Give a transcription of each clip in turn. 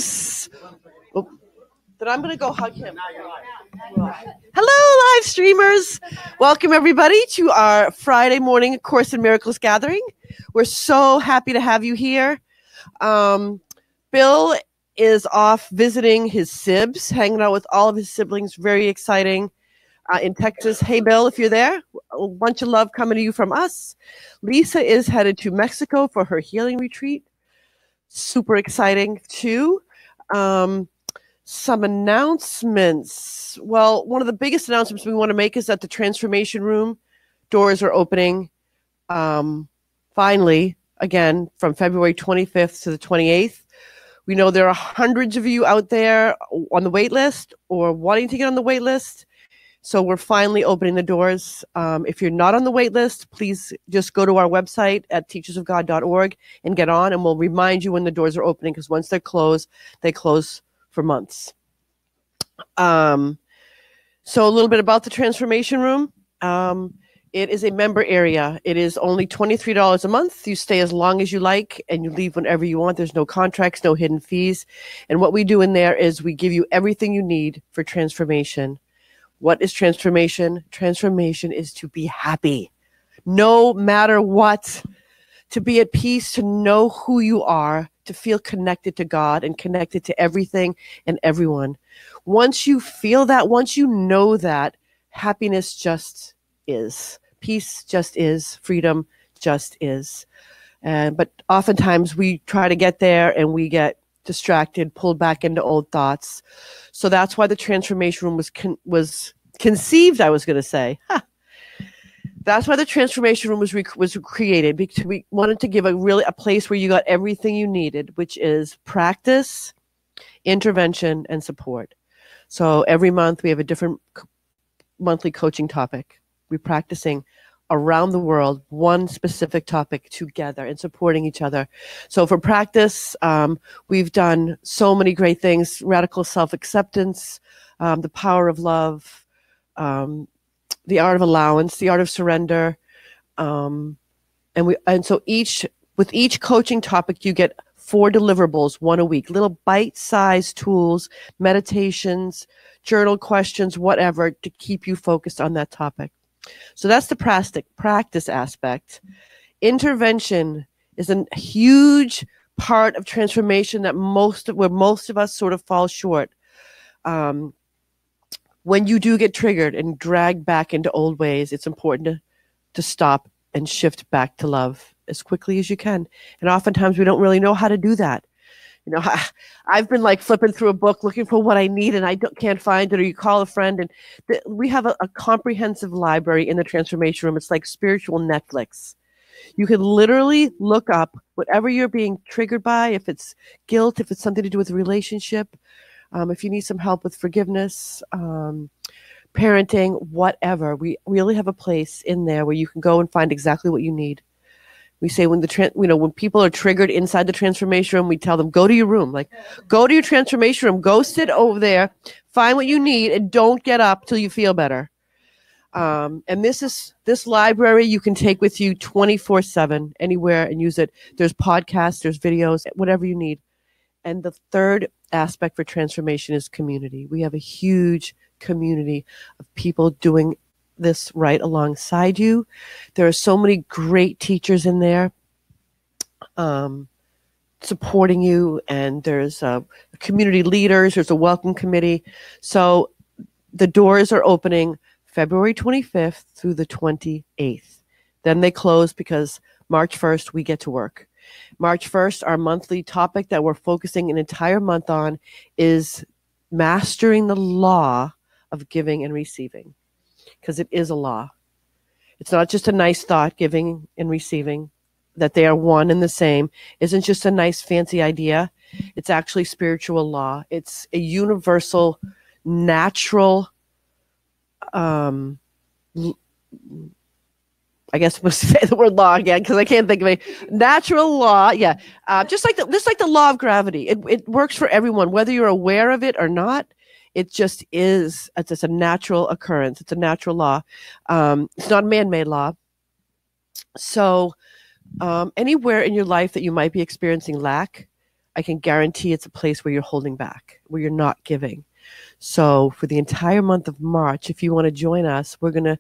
streamers. Oh, then I'm going to go hug him. Hello, live streamers. Welcome, everybody, to our Friday morning Course in Miracles gathering. We're so happy to have you here. Bill is off visiting his sibs, hanging out with all of his siblings. Very exciting. In Texas. Hey, Bill, if you're there, a bunch of love coming to you from us. Lisa is headed to Mexico for her healing retreat. Super exciting, too. Some announcements. Well, one of the biggest announcements we want to make is that the Transformation Room doors are opening finally, again, from February 25th to the 28th. We know there are hundreds of you out there on the wait list or wanting to get on the wait list. So we're finally opening the doors. If you're not on the wait list, please just go to our website at teachersofgod.org and get on, and we'll remind you when the doors are opening, because once they close for months. So a little bit about the Transformation Room. It is a member area. It is only $23 a month. You stay as long as you like, and you leave whenever you want. There's no contracts, no hidden fees. And what we do in there is we give you everything you need for transformation. What is transformation? Transformation is to be happy, no matter what, to be at peace, to know who you are, to feel connected to God and connected to everything and everyone. Once you feel that, once you know that, happiness just is. Peace just is. Freedom just is. But oftentimes we try to get there and we get distracted, pulled back into old thoughts. So that's why the Transformation Room was conceived, I was going to say. That's why the Transformation Room was created, because we wanted to give a place where you got everything you needed, which is practice, intervention, and support. So every month we have a different monthly coaching topic. We're practicing around the world, one specific topic together and supporting each other. So for practice, we've done so many great things: radical self-acceptance, the power of love, the art of allowance, the art of surrender. And so with each coaching topic, you get 4 deliverables, 1 a week, little bite-sized tools, meditations, journal questions, whatever, to keep you focused on that topic. So that's the practice aspect. Intervention is a huge part of transformation where most of us sort of fall short. When you do get triggered and dragged back into old ways, it's important to stop and shift back to love as quickly as you can. And oftentimes we don't really know how to do that. You know, I've been like flipping through a book looking for what I need, and I can't find it, or you call a friend. And we have a comprehensive library in the Transformation Room. It's like spiritual Netflix. You can literally look up whatever you're being triggered by, if it's guilt, if it's something to do with a relationship, if you need some help with forgiveness, parenting, whatever. We really have a place in there where you can go and find exactly what you need. We say when people are triggered inside the Transformation Room, we tell them, go to your room. Like, go to your Transformation Room, go sit over there, find what you need, and don't get up till you feel better. And this library you can take with you 24/7 anywhere and use it. There's podcasts, there's videos, whatever you need. And the third aspect for transformation is community. We have a huge community of people doing this right alongside you. There are so many great teachers in there supporting you, and there's community leaders, there's a welcome committee. So the doors are opening February 25th through the 28th. Then they close because March 1st we get to work. March 1st, our monthly topic that we're focusing an entire month on is mastering the law of giving and receiving. Because it is a law. It's not just a nice thought, giving and receiving, that they are one and the same. Isn't just a nice fancy idea. It's actually spiritual law. It's a universal, natural, I guess we'll say the word law again because I can't think of a natural law. Yeah, just like the law of gravity. It works for everyone, whether you're aware of it or not. It just is. It's just a natural occurrence. It's a natural law. It's not a man-made law. So anywhere in your life that you might be experiencing lack, I can guarantee it's a place where you're holding back, where you're not giving. So for the entire month of March, if you want to join us, we're going to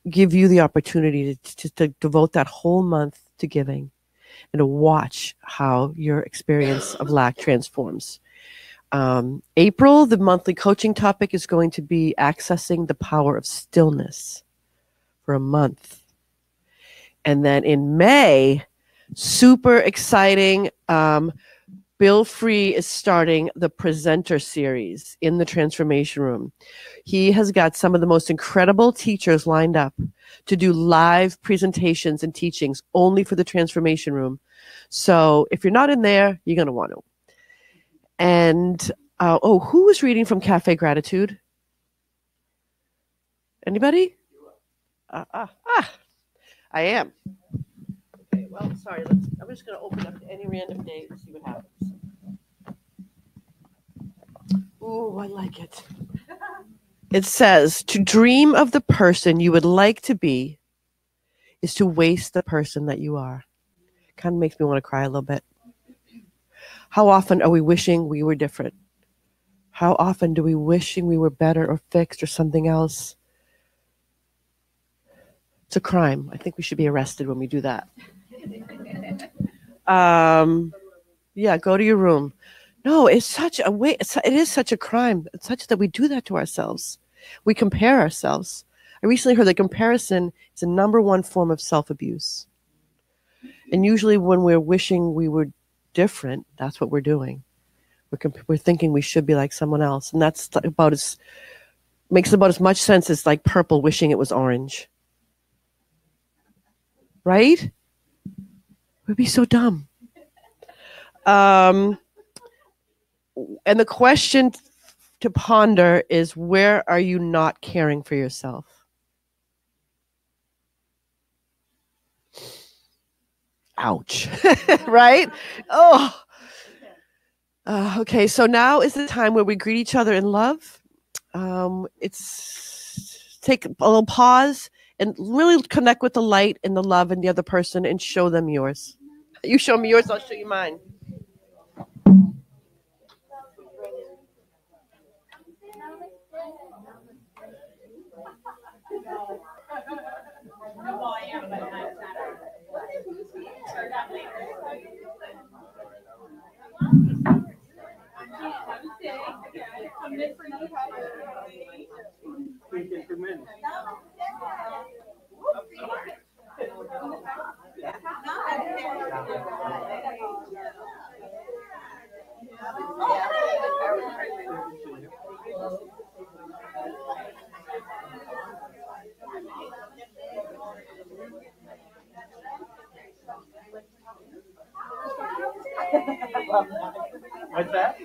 give you the opportunity to devote that whole month to giving and to watch how your experience of lack transforms. April, the monthly coaching topic is going to be accessing the power of stillness for a month. And then in May, super exciting, Bill Free is starting the presenter series in the Transformation Room. He has got some of the most incredible teachers lined up to do live presentations and teachings only for the Transformation Room. So if you're not in there, you're going to want to. And, who was reading from Cafe Gratitude? Anybody? I am. Okay, well, sorry. I'm just going to open up to any random day and see what happens. Ooh, I like it. It says, to dream of the person you would like to be is to waste the person that you are. Kind of makes me want to cry a little bit. How often are we wishing we were different? How often do we wishing we were better or fixed or something else? It's a crime. I think we should be arrested when we do that. Yeah, go to your room. No, it's such a way. It is such a crime. It's such that we do that to ourselves. We compare ourselves. I recently heard that comparison is the number one form of self-abuse. And usually when we're wishing we were different, that's what we're doing. We're thinking we should be like someone else. And that's makes about as much sense as like purple wishing it was orange. Right? We'd be so dumb. And the question to ponder is, where are you not caring for yourself? Ouch. Right? Oh. Okay, so now is the time where we greet each other in love. It's take a little pause and really connect with the light and the love in the other person and show them yours. You show me yours, I'll show you mine. What's that?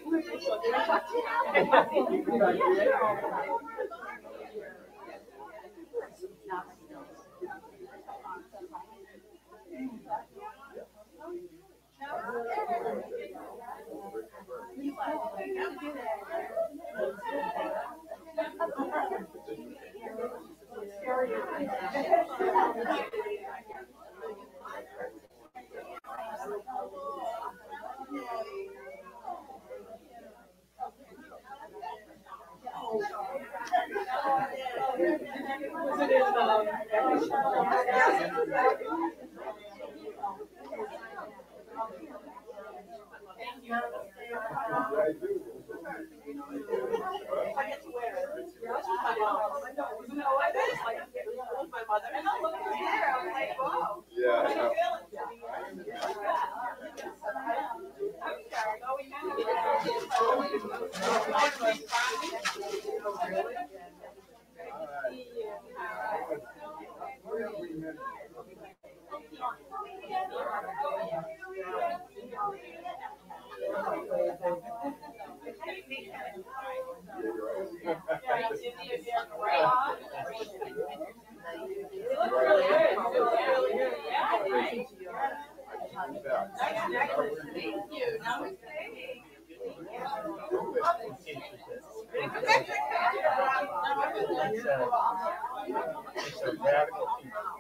It's a radical teaching.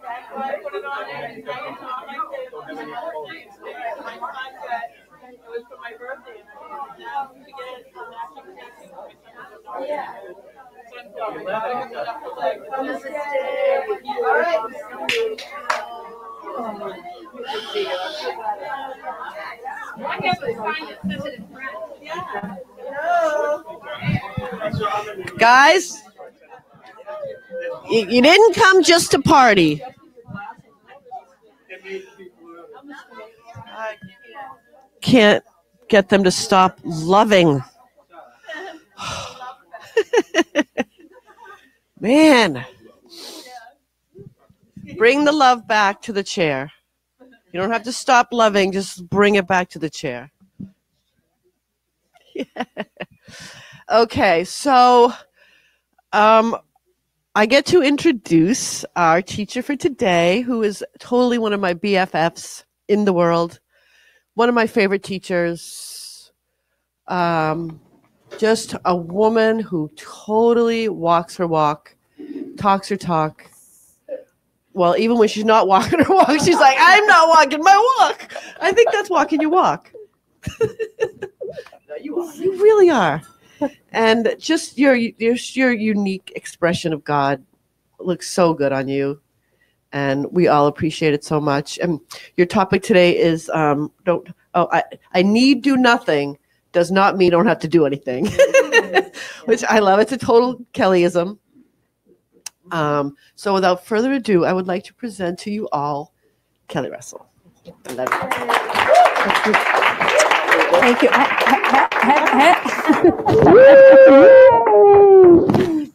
It was for my birthday. Guys, you didn't come just to party. I can't get them to stop loving. Man. Bring the love back to the chair. You don't have to stop loving, just bring it back to the chair. Yeah. Okay, so I get to introduce our teacher for today, who is totally one of my BFFs in the world, one of my favorite teachers, just a woman who totally walks her walk, talks her talk. Well, even when she's not walking her walk, she's like, I'm not walking my walk. I think that's walking your walk. No, you are. You really are. And just your unique expression of God looks so good on you. And we all appreciate it so much. And your topic today is I need do nothing does not mean don't have to do anything, which I love. It's a total Kellyism. So without further ado, I would like to present to you all Kelly Russell. I love you. Thank you.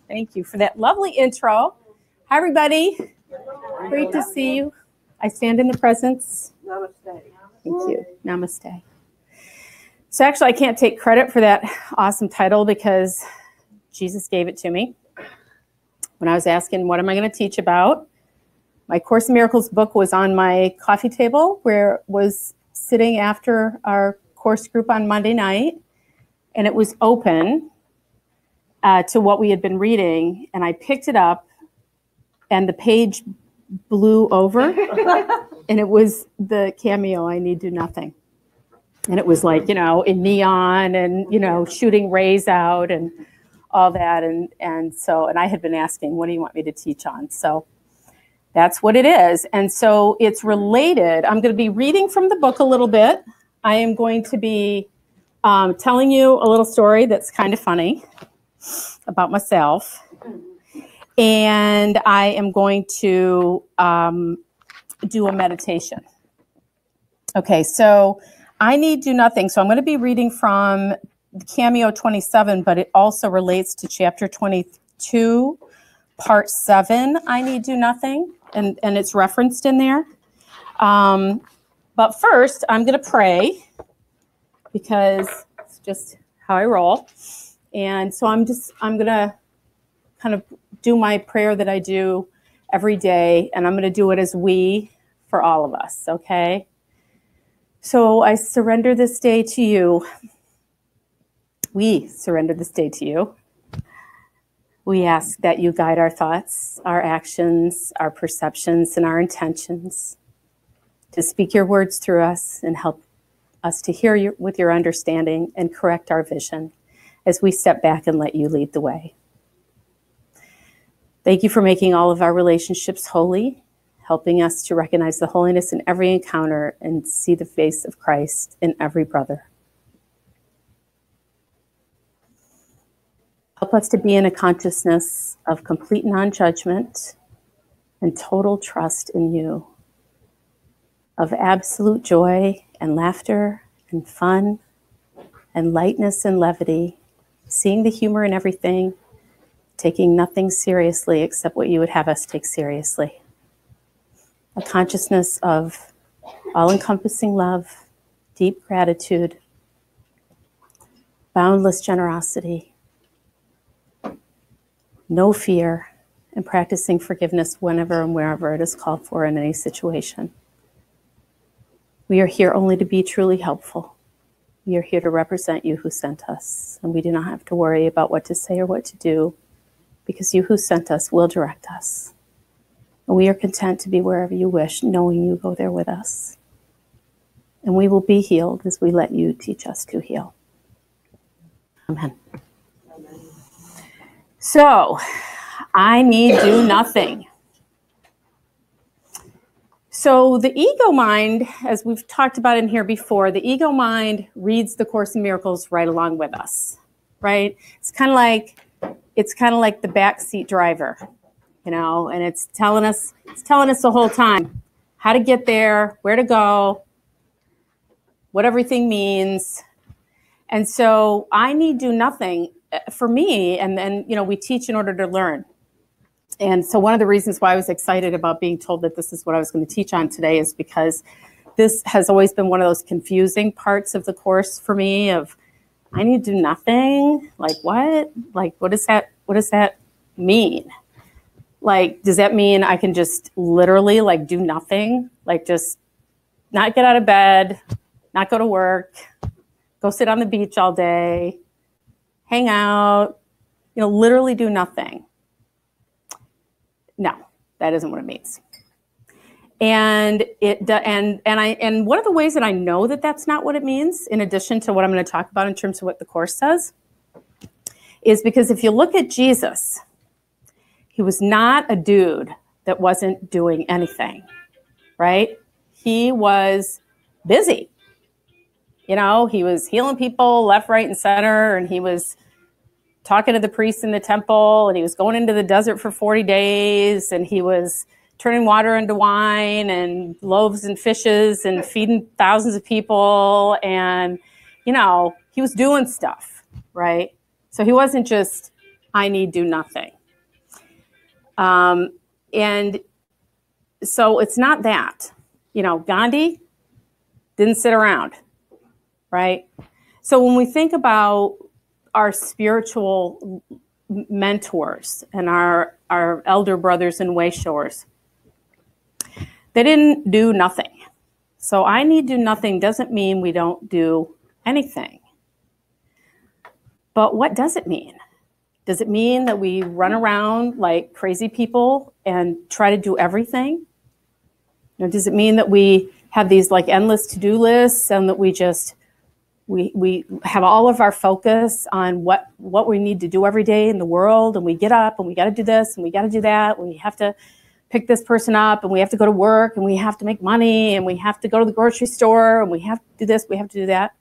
Thank you for that lovely intro. Hi, everybody. Great to see you. I stand in the presence. Namaste. Thank you. Namaste. So actually, I can't take credit for that awesome title because Jesus gave it to me. When I was asking, what am I going to teach about? My Course in Miracles book was on my coffee table where it was sitting after our course group on Monday night, and it was open to what we had been reading, and I picked it up, and the page blew over, and it was the Cameo, I Need Do Nothing. And it was like, in neon and, shooting rays out and all that. And I had been asking, what do you want me to teach on? So that's what it is. And so it's related. I'm going to be reading from the book a little bit. I am going to be telling you a little story that's kind of funny about myself. And I am going to do a meditation. Okay, so I need do nothing. So I'm going to be reading from Cameo 27, but it also relates to chapter 22, part 7, I need do nothing, and it's referenced in there. But first, I'm going to pray because it's just how I roll. And so I'm going to kind of do my prayer that I do every day, and I'm going to do it as we for all of us, okay? So I surrender this day to you. We surrender this day to you. We ask that you guide our thoughts, our actions, our perceptions, and our intentions, to speak your words through us and help us to hear you with your understanding and correct our vision as we step back and let you lead the way. Thank you for making all of our relationships holy, helping us to recognize the holiness in every encounter and see the face of Christ in every brother. Help us to be in a consciousness of complete non-judgment and total trust in you, of absolute joy and laughter and fun and lightness and levity, seeing the humor in everything, taking nothing seriously except what you would have us take seriously. A consciousness of all-encompassing love, deep gratitude, boundless generosity, no fear, and practicing forgiveness whenever and wherever it is called for in any situation. We are here only to be truly helpful. We are here to represent you who sent us, and we do not have to worry about what to say or what to do, because you who sent us will direct us. And we are content to be wherever you wish, knowing you go there with us. And we will be healed as we let you teach us to heal. Amen. So, I need do nothing. So the ego mind, as we've talked about in here before, the ego mind reads the Course in Miracles right along with us, right? It's kind of like the backseat driver, you know, and it's telling us the whole time how to get there, where to go, what everything means. And so I need do nothing for me. And then, you know, we teach in order to learn. And so one of the reasons why I was excited about being told that this is what I was going to teach on today is because this has always been one of those confusing parts of the course for me of, I need to do nothing. Like what? Like, what does that mean? Like, does that mean I can just literally like do nothing? Like just not get out of bed, not go to work, go sit on the beach all day, hang out, you know, literally do nothing. No, that isn't what it means. And one of the ways that I know that that's not what it means, in addition to what I'm going to talk about in terms of what the Course says, is because if you look at Jesus, he was not a dude that wasn't doing anything, right? He was busy. You know, he was healing people left, right, and center, and he was talking to the priests in the temple, and he was going into the desert for 40 days, and he was turning water into wine and loaves and fishes and feeding thousands of people. And, you know, he was doing stuff, right? So he wasn't just, I need do nothing. And so it's not that, you know, Gandhi didn't sit around, right? So when we think about our spiritual mentors and our elder brothers and way showers, they didn't do nothing. So I need do nothing doesn't mean we don't do anything. But what does it mean? Does it mean that we run around like crazy people and try to do everything? You know, does it mean that we have these like endless to-do lists and that we just we have all of our focus on what we need to do every day in the world, and we get up and we got to do this and we got to do that, and we have to pick this person up, and we have to go to work, and we have to make money, and we have to go to the grocery store, and we have to do this, we have to do that.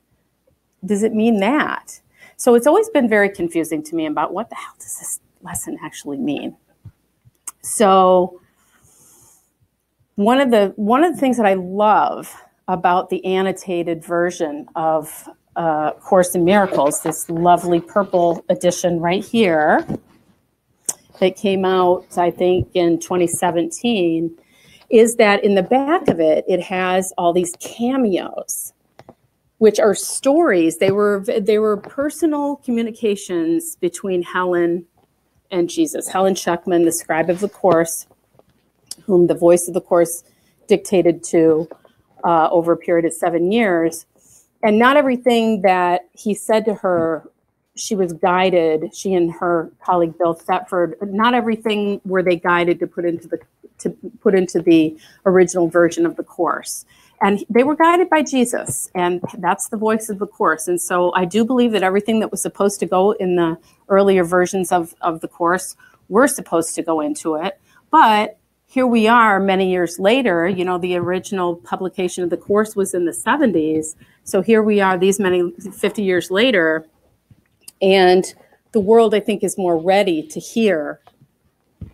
Does it mean that? So it's always been very confusing to me about what the hell does this lesson actually mean? So one of the things that I love about the annotated version of Course in Miracles, this lovely purple edition right here that came out, I think, in 2017, is that in the back of it, it has all these cameos, which are stories. They were personal communications between Helen and Jesus. Helen Schuckman, the scribe of the Course, whom the voice of the Course dictated to over a period of 7 years. And not everything that he said to her, she was guided, she and her colleague Bill Thetford, not everything were they guided to put into the original version of the Course. And they were guided by Jesus, and that's the voice of the Course. And so I do believe that everything that was supposed to go in the earlier versions of the Course were supposed to go into it. But here we are many years later. You know, the original publication of the Course was in the 70s. So here we are these many 50 years later, and the world, I think, is more ready to hear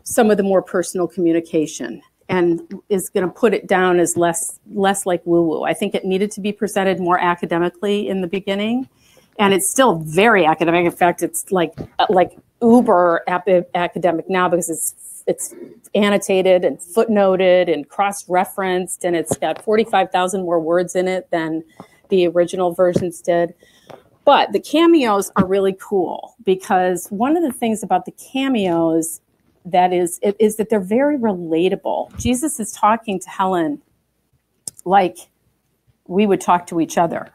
some of the more personal communication and is going to put it down as less like woo-woo. I think it needed to be presented more academically in the beginning, and it's still very academic. In fact, it's like uber academic now because it's annotated and footnoted and cross-referenced, and it's got 45,000 more words in it than the original versions did. But the cameos are really cool because one of the things about the cameos is that they're very relatable. Jesus is talking to Helen like we would talk to each other.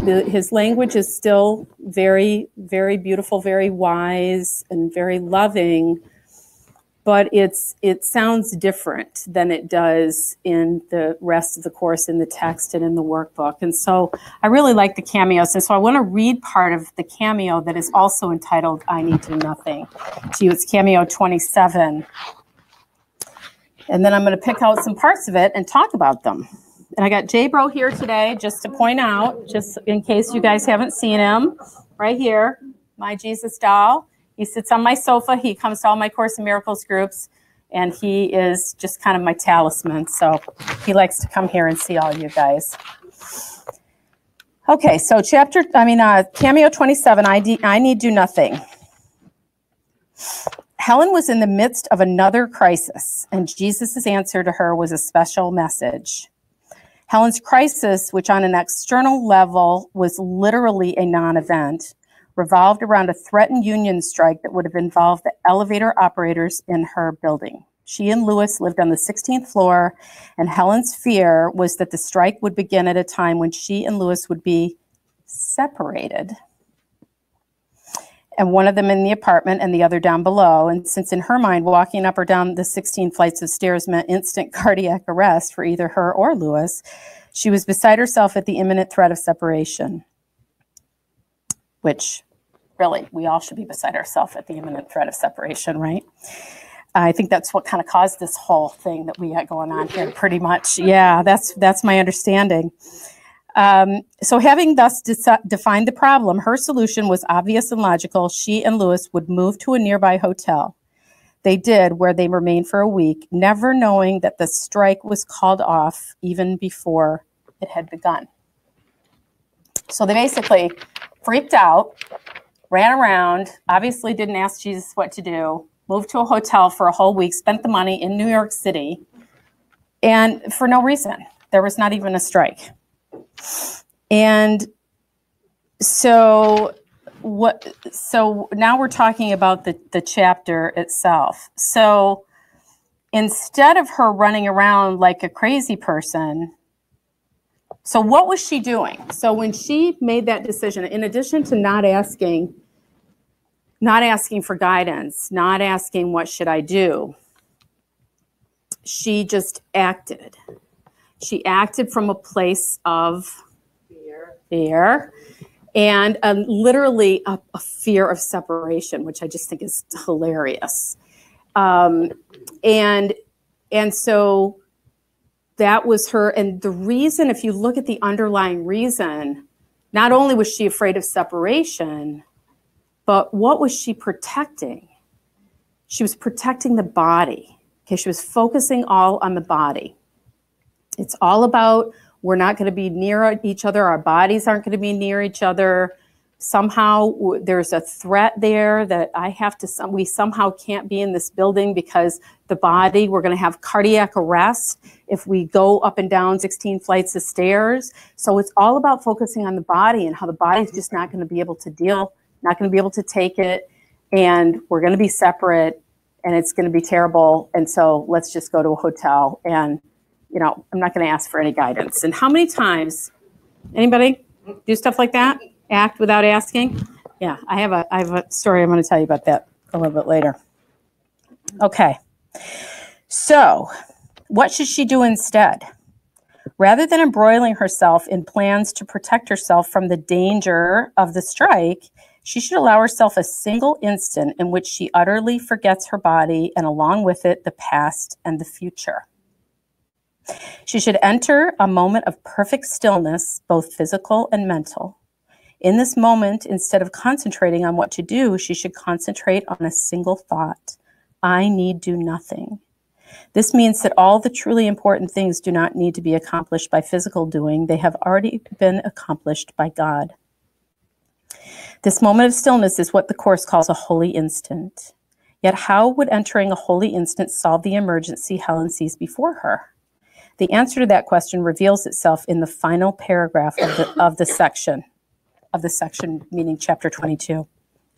His language is still very, very beautiful, very wise, and very loving. but it sounds different than it does in the rest of the course, in the text and in the workbook. And so I really like the cameos. And so I want to read part of the cameo that is also entitled, I Need Do Nothing, to you. It's Cameo 27. And then I'm going to pick out some parts of it and talk about them. And I got J-Bro here today, just to point out, just in case you guys haven't seen him, right here, my Jesus doll. He sits on my sofa. He comes to all my Course in Miracles groups, and he is just kind of my talisman. So he likes to come here and see all you guys. Okay, so Cameo 27, I Need Do Nothing. Helen was in the midst of another crisis, and Jesus' answer to her was a special message. Helen's crisis, which on an external level was literally a non-event, revolved around a threatened union strike that would have involved the elevator operators in her building. She and Lewis lived on the 16th floor, and Helen's fear was that the strike would begin at a time when she and Lewis would be separated, and one of them in the apartment and the other down below. And since in her mind, walking up or down the 16 flights of stairs meant instant cardiac arrest for either her or Lewis, she was beside herself at the imminent threat of separation, which really, we all should be beside ourselves at the imminent threat of separation, right? I think that's what kind of caused this whole thing that we got going on here, pretty much. Yeah, that's my understanding. So having thus defined the problem, her solution was obvious and logical. She and Lewis would move to a nearby hotel. They did, where they remained for a week, never knowing that the strike was called off even before it had begun. So they basically freaked out, ran around, obviously didn't ask Jesus what to do, moved to a hotel for a whole week, spent the money in New York City, and for no reason. There was not even a strike. And so now we're talking about the chapter itself. So instead of her running around like a crazy person, so what was she doing? So when she made that decision, in addition to not asking for guidance, not asking what should I do, she just acted. She acted from a place of fear and literally a fear of separation, which I just think is hilarious. And so that was her. And the reason, if you look at the underlying reason, not only was she afraid of separation, but what was she protecting? She was protecting the body. Okay, she was focusing all on the body. It's all about, we're not going to be near each other. Our bodies aren't going to be near each other. Somehow there's a threat there that we somehow can't be in this building because the body, we're going to have cardiac arrest if we go up and down 16 flights of stairs. So it's all about focusing on the body and how the body's just not going to be able to deal, not going to be able to take it. And we're going to be separate and it's going to be terrible. And so let's just go to a hotel and, I'm not going to ask for any guidance. And how many times, anybody do stuff like that? Act without asking? Yeah, I have a story I'm going to tell you about that a little bit later. Okay, so what should she do instead? Rather than embroiling herself in plans to protect herself from the danger of the strike, she should allow herself a single instant in which she utterly forgets her body and along with it, the past and the future. She should enter a moment of perfect stillness, both physical and mental. In this moment, instead of concentrating on what to do, she should concentrate on a single thought. I need do nothing. This means that all the truly important things do not need to be accomplished by physical doing. They have already been accomplished by God. This moment of stillness is what the Course calls a holy instant. Yet how would entering a holy instant solve the emergency Helen sees before her? The answer to that question reveals itself in the final paragraph of the section, meaning chapter 22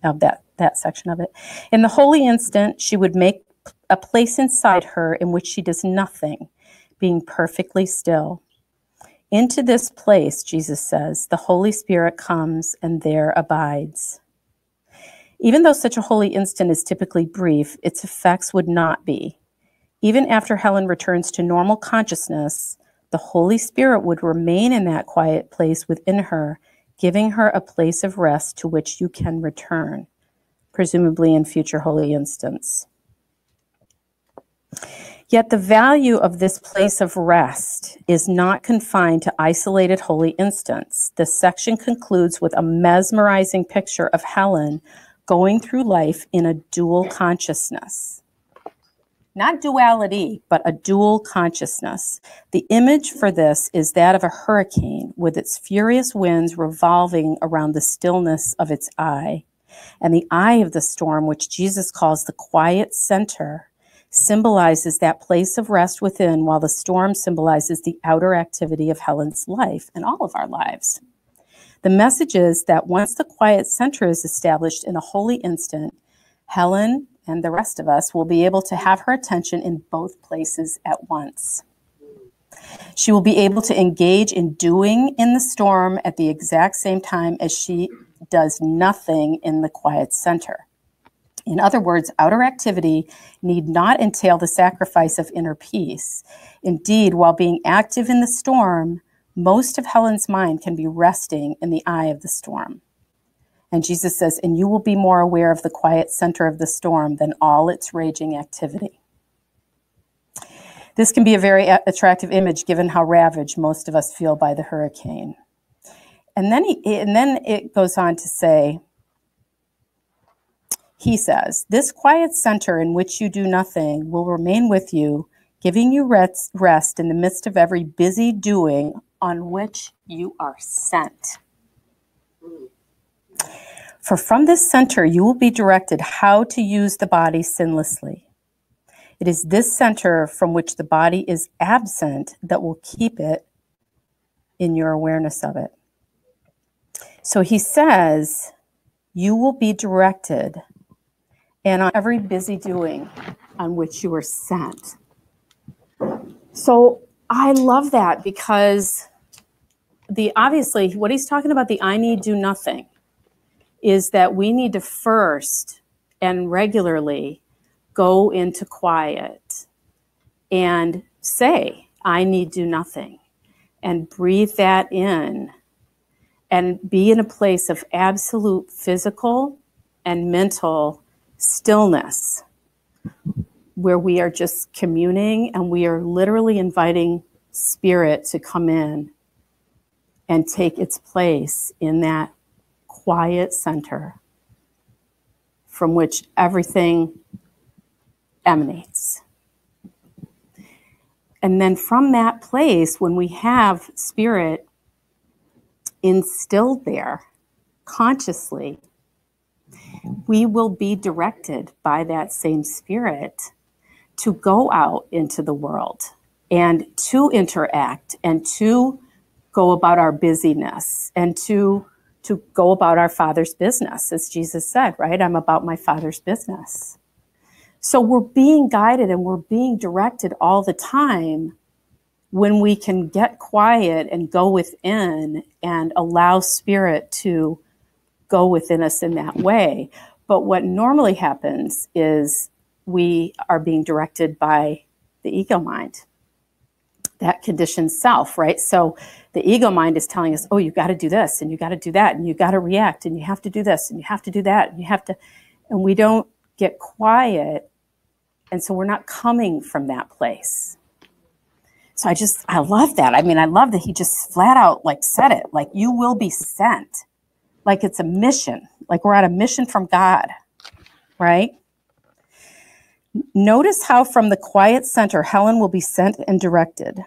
of that section of it. In the holy instant, she would make a place inside her in which she does nothing, being perfectly still. Into this place, Jesus says, the Holy Spirit comes and there abides. Even though such a holy instant is typically brief, its effects would not be. Even after Helen returns to normal consciousness, the Holy Spirit would remain in that quiet place within her, giving her a place of rest to which you can return, presumably in future holy instants. Yet the value of this place of rest is not confined to isolated holy instants. This section concludes with a mesmerizing picture of Helen going through life in a dual consciousness. Not duality, but a dual consciousness. The image for this is that of a hurricane with its furious winds revolving around the stillness of its eye. And the eye of the storm, which Jesus calls the quiet center, symbolizes that place of rest within, while the storm symbolizes the outer activity of Helen's life and all of our lives. The message is that once the quiet center is established in a holy instant, Helen and the rest of us will be able to have her attention in both places at once. She will be able to engage in doing in the storm at the exact same time as she does nothing in the quiet center. In other words, outer activity need not entail the sacrifice of inner peace. Indeed, while being active in the storm, most of Helen's mind can be resting in the eye of the storm. And Jesus says, and you will be more aware of the quiet center of the storm than all its raging activity. This can be a very attractive image given how ravaged most of us feel by the hurricane. And then it goes on to say, he says, this quiet center in which you do nothing will remain with you, giving you rest in the midst of every busy doing on which you are sent. For from this center you will be directed how to use the body sinlessly. It is this center from which the body is absent that will keep it in your awareness of it. So he says, you will be directed and on every busy doing on which you were sent. So I love that because obviously what he's talking about, the I need do nothing, is that we need to first and regularly go into quiet and say, I need do nothing, and breathe that in and be in a place of absolute physical and mental stillness, where we are just communing and we are literally inviting spirit to come in and take its place in that quiet center from which everything emanates. And then from that place, when we have spirit instilled there consciously, we will be directed by that same spirit to go out into the world and to interact and to go about our busyness and to go about our Father's business, as Jesus said, right? I'm about my Father's business. So we're being guided and we're being directed all the time when we can get quiet and go within and allow spirit to go within us in that way. But what normally happens is we are being directed by the ego mind, that conditioned self, right? So the ego mind is telling us, oh, you got to do this and you got to do that and you got to react and you have to do this and you have to do that and you have to, and we don't get quiet. And so we're not coming from that place. So I love that. I mean, I love that he just flat out said it, you will be sent. Like it's a mission, like we're on a mission from God, right? Notice how from the quiet center, Helen will be sent and directed.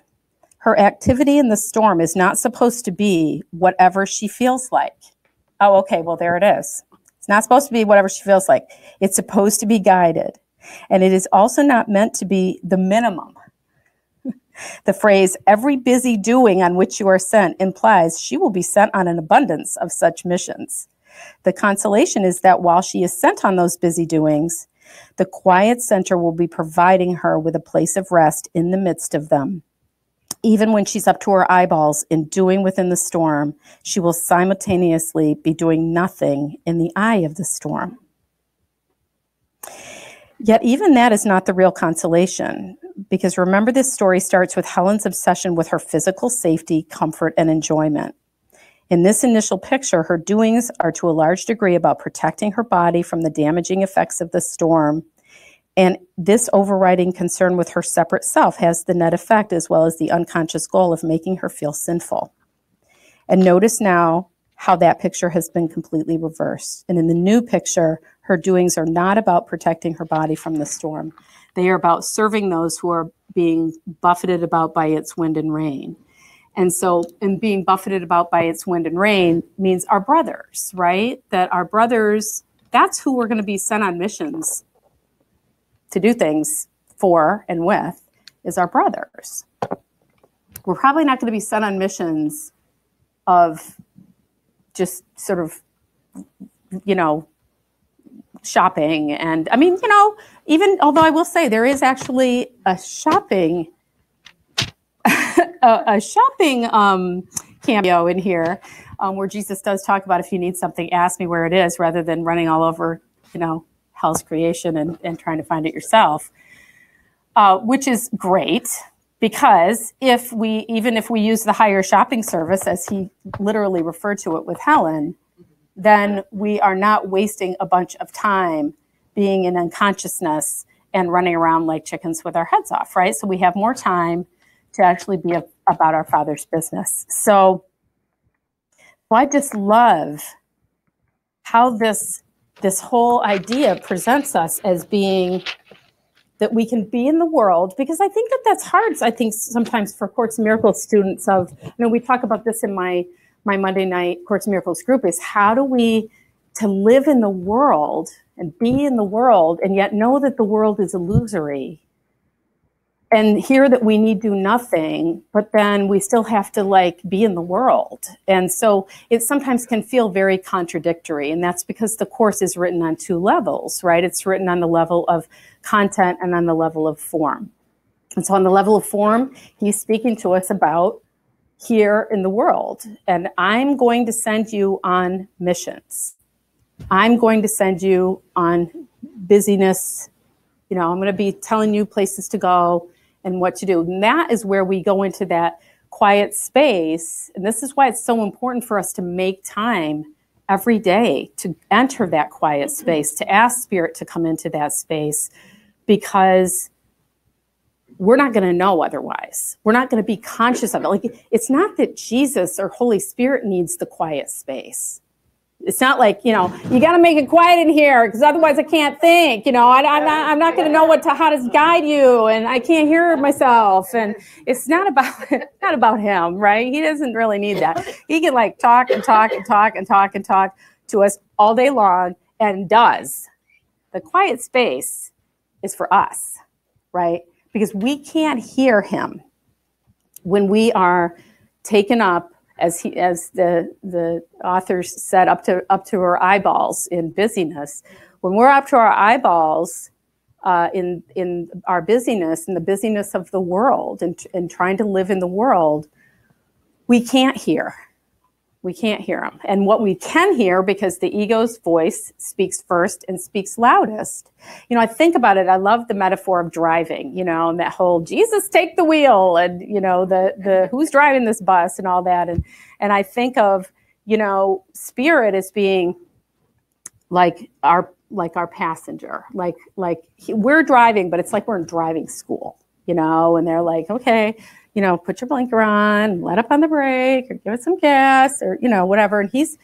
Her activity in the storm is not supposed to be whatever she feels like. Oh, okay, well, there it is. It's not supposed to be whatever she feels like. It's supposed to be guided. And it is also not meant to be the minimum. The phrase, every busy doing on which you are sent, implies she will be sent on an abundance of such missions. The consolation is that while she is sent on those busy doings, the quiet center will be providing her with a place of rest in the midst of them. Even when she's up to her eyeballs in doing within the storm, she will simultaneously be doing nothing in the eye of the storm. Yet even that is not the real consolation, because remember, this story starts with Helen's obsession with her physical safety, comfort, and enjoyment. In this initial picture, her doings are to a large degree about protecting her body from the damaging effects of the storm. And this overriding concern with her separate self has the net effect, as well as the unconscious goal, of making her feel sinful. And notice now how that picture has been completely reversed. And in the new picture, her doings are not about protecting her body from the storm. They are about serving those who are being buffeted about by its wind and rain. And so, and being buffeted about by its wind and rain means our brothers, right? That our brothers, that's who we're going to be sent on missions to do things for and with, is our brothers. We're probably not going to be sent on missions of just sort of, shopping. And I mean, even although I will say there is actually a shopping cameo in here, where Jesus does talk about, if you need something, ask me where it is, rather than running all over, hell's creation and trying to find it yourself, which is great, because even if we use the higher shopping service, as he literally referred to it with Helen, then we are not wasting a bunch of time being in unconsciousness and running around like chickens with our heads off, right? So we have more time to actually be about our Father's business. So I just love how this whole idea presents us as being that we can be in the world, because I think that's hard. I think sometimes for Course in Miracles students we talk about this in my Monday night Course in Miracles group, is how do we to live in the world and be in the world and yet know that the world is illusory, and hear that we need do nothing, but then we still have to be in the world. And so it sometimes can feel very contradictory. And that's because the Course is written on two levels, right? It's written on the level of content and on the level of form. And so on the level of form, he's speaking to us about here in the world. And I'm going to send you on missions. I'm going to send you on busyness. I'm going to be telling you places to go and what to do. And that is where we go into that quiet space. And this is why it's so important for us to make time every day to enter that quiet space, to ask Spirit to come into that space, because we're not going to know otherwise. We're not going to be conscious of it. It's not that Jesus or Holy Spirit needs the quiet space. It's not like, you got to make it quiet in here because otherwise I can't think. I'm not going to know how to guide you, and I can't hear myself. And it's not about him, right? He doesn't really need that. He can talk and talk and talk and talk and talk to us all day long, and does. The quiet space is for us, right? Because we can't hear him when we are taken up, as the authors said, up to our eyeballs in busyness. When we're up to our eyeballs in our busyness, in the busyness of the world, and trying to live in the world, we can't hear. We can't hear him. And what we can hear, because the ego's voice speaks first and speaks loudest. I think about it. I love the metaphor of driving, and that whole Jesus take the wheel, and, the who's driving this bus and all that. And I think of, Spirit as being like our passenger, we're driving, but it's like we're in driving school, and they're like, okay, put your blinker on, let up on the brake, or give it some gas, or, whatever. And he's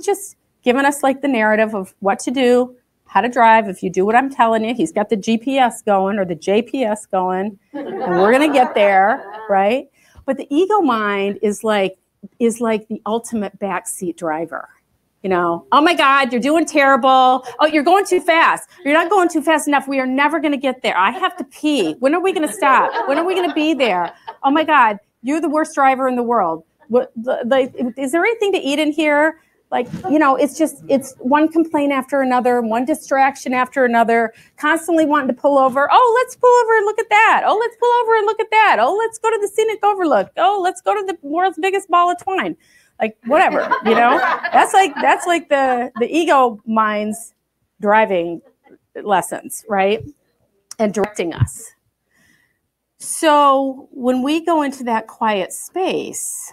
just giving us the narrative of what to do, how to drive. If you do what I'm telling you, he's got the GPS going, or the JPS going, and we're going to get there, right? But the ego mind is like the ultimate backseat driver. Oh my God, you're doing terrible. Oh, you're going too fast. You're not going too fast enough. We are never going to get there. I have to pee. When are we going to stop? When are we going to be there? Oh my God, you're the worst driver in the world. Is there anything to eat in here? It's one complaint after another, one distraction after another, constantly wanting to pull over. Oh, let's pull over and look at that. Oh, let's pull over and look at that. Oh, let's go to the scenic overlook. Oh, let's go to the world's biggest ball of twine. Whatever, that's like the ego mind's driving lessons, right? and directing us. So when we go into that quiet space,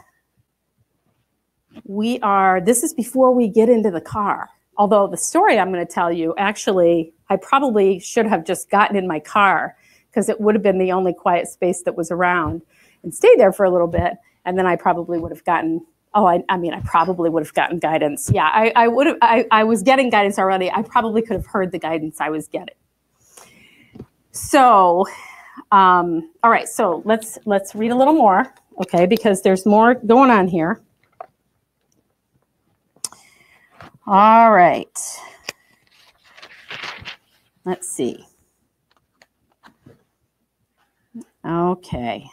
this is before we get into the car. Although the story I'm going to tell you, actually, I probably should have just gotten in my car because it would have been the only quiet space that was around and stayed there for a little bit. And then I probably would have gotten, I probably would have gotten guidance. Yeah, I was getting guidance already. I probably could have heard the guidance I was getting. So, all right, so let's read a little more, okay, because there's more going on here. All right. Let's see. Okay.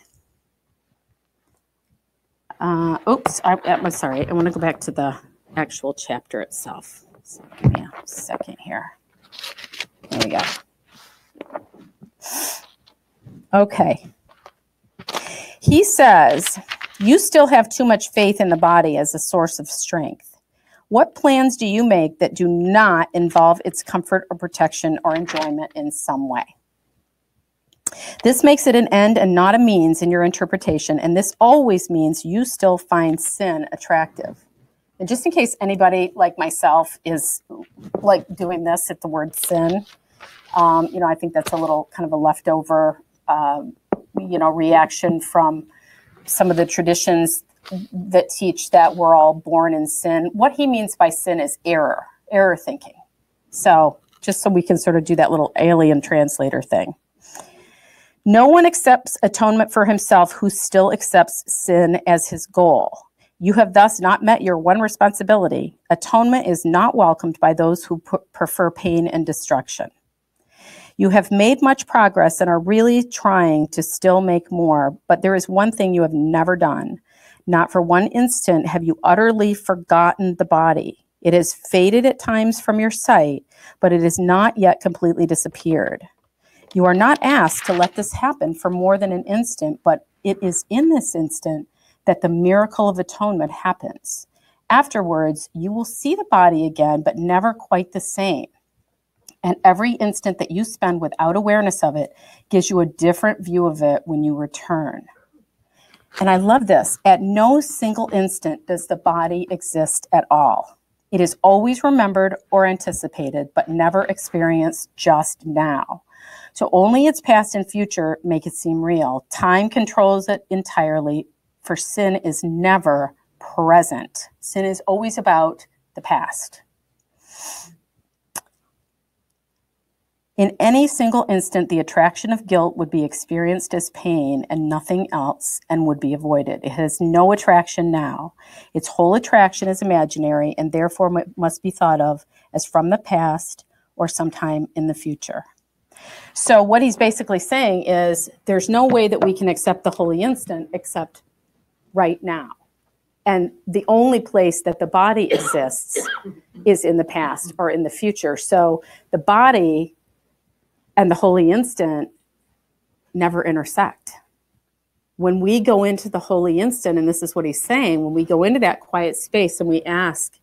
Oops, I'm sorry. I want to go back to the actual chapter itself. So give me a second here. There we go. Okay. He says, you still have too much faith in the body as a source of strength. What plans do you make that do not involve its comfort or protection or enjoyment in some way? This makes it an end and not a means in your interpretation, and this always means you still find sin attractive. And just in case anybody like myself is like doing this at the word sin, I think that's a little kind of a leftover, reaction from some of the traditions that teach that we're all born in sin. What he means by sin is error thinking. So just so we can sort of do that little alien translator thing. No one accepts atonement for himself who still accepts sin as his goal. You have thus not met your one responsibility. Atonement is not welcomed by those who prefer pain and destruction. You have made much progress and are really trying to still make more, but there is one thing you have never done. Not for one instant have you utterly forgotten the body. It has faded at times from your sight, but it has not yet completely disappeared. You are not asked to let this happen for more than an instant, but it is in this instant that the miracle of atonement happens. Afterwards, you will see the body again, but never quite the same. And every instant that you spend without awareness of it gives you a different view of it when you return. And I love this. At no single instant does the body exist at all. It is always remembered or anticipated, but never experienced just now. So only its past and future make it seem real. Time controls it entirely, for sin is never present. Sin is always about the past. In any single instant, the attraction of guilt would be experienced as pain and nothing else, and would be avoided. It has no attraction now. Its whole attraction is imaginary and therefore must be thought of as from the past or sometime in the future. So what he's basically saying is there's no way that we can accept the holy instant except right now. And the only place that the body exists is in the past or in the future. So the body and the holy instant never intersect. When we go into the holy instant, and this is what he's saying, when we go into that quiet space and we ask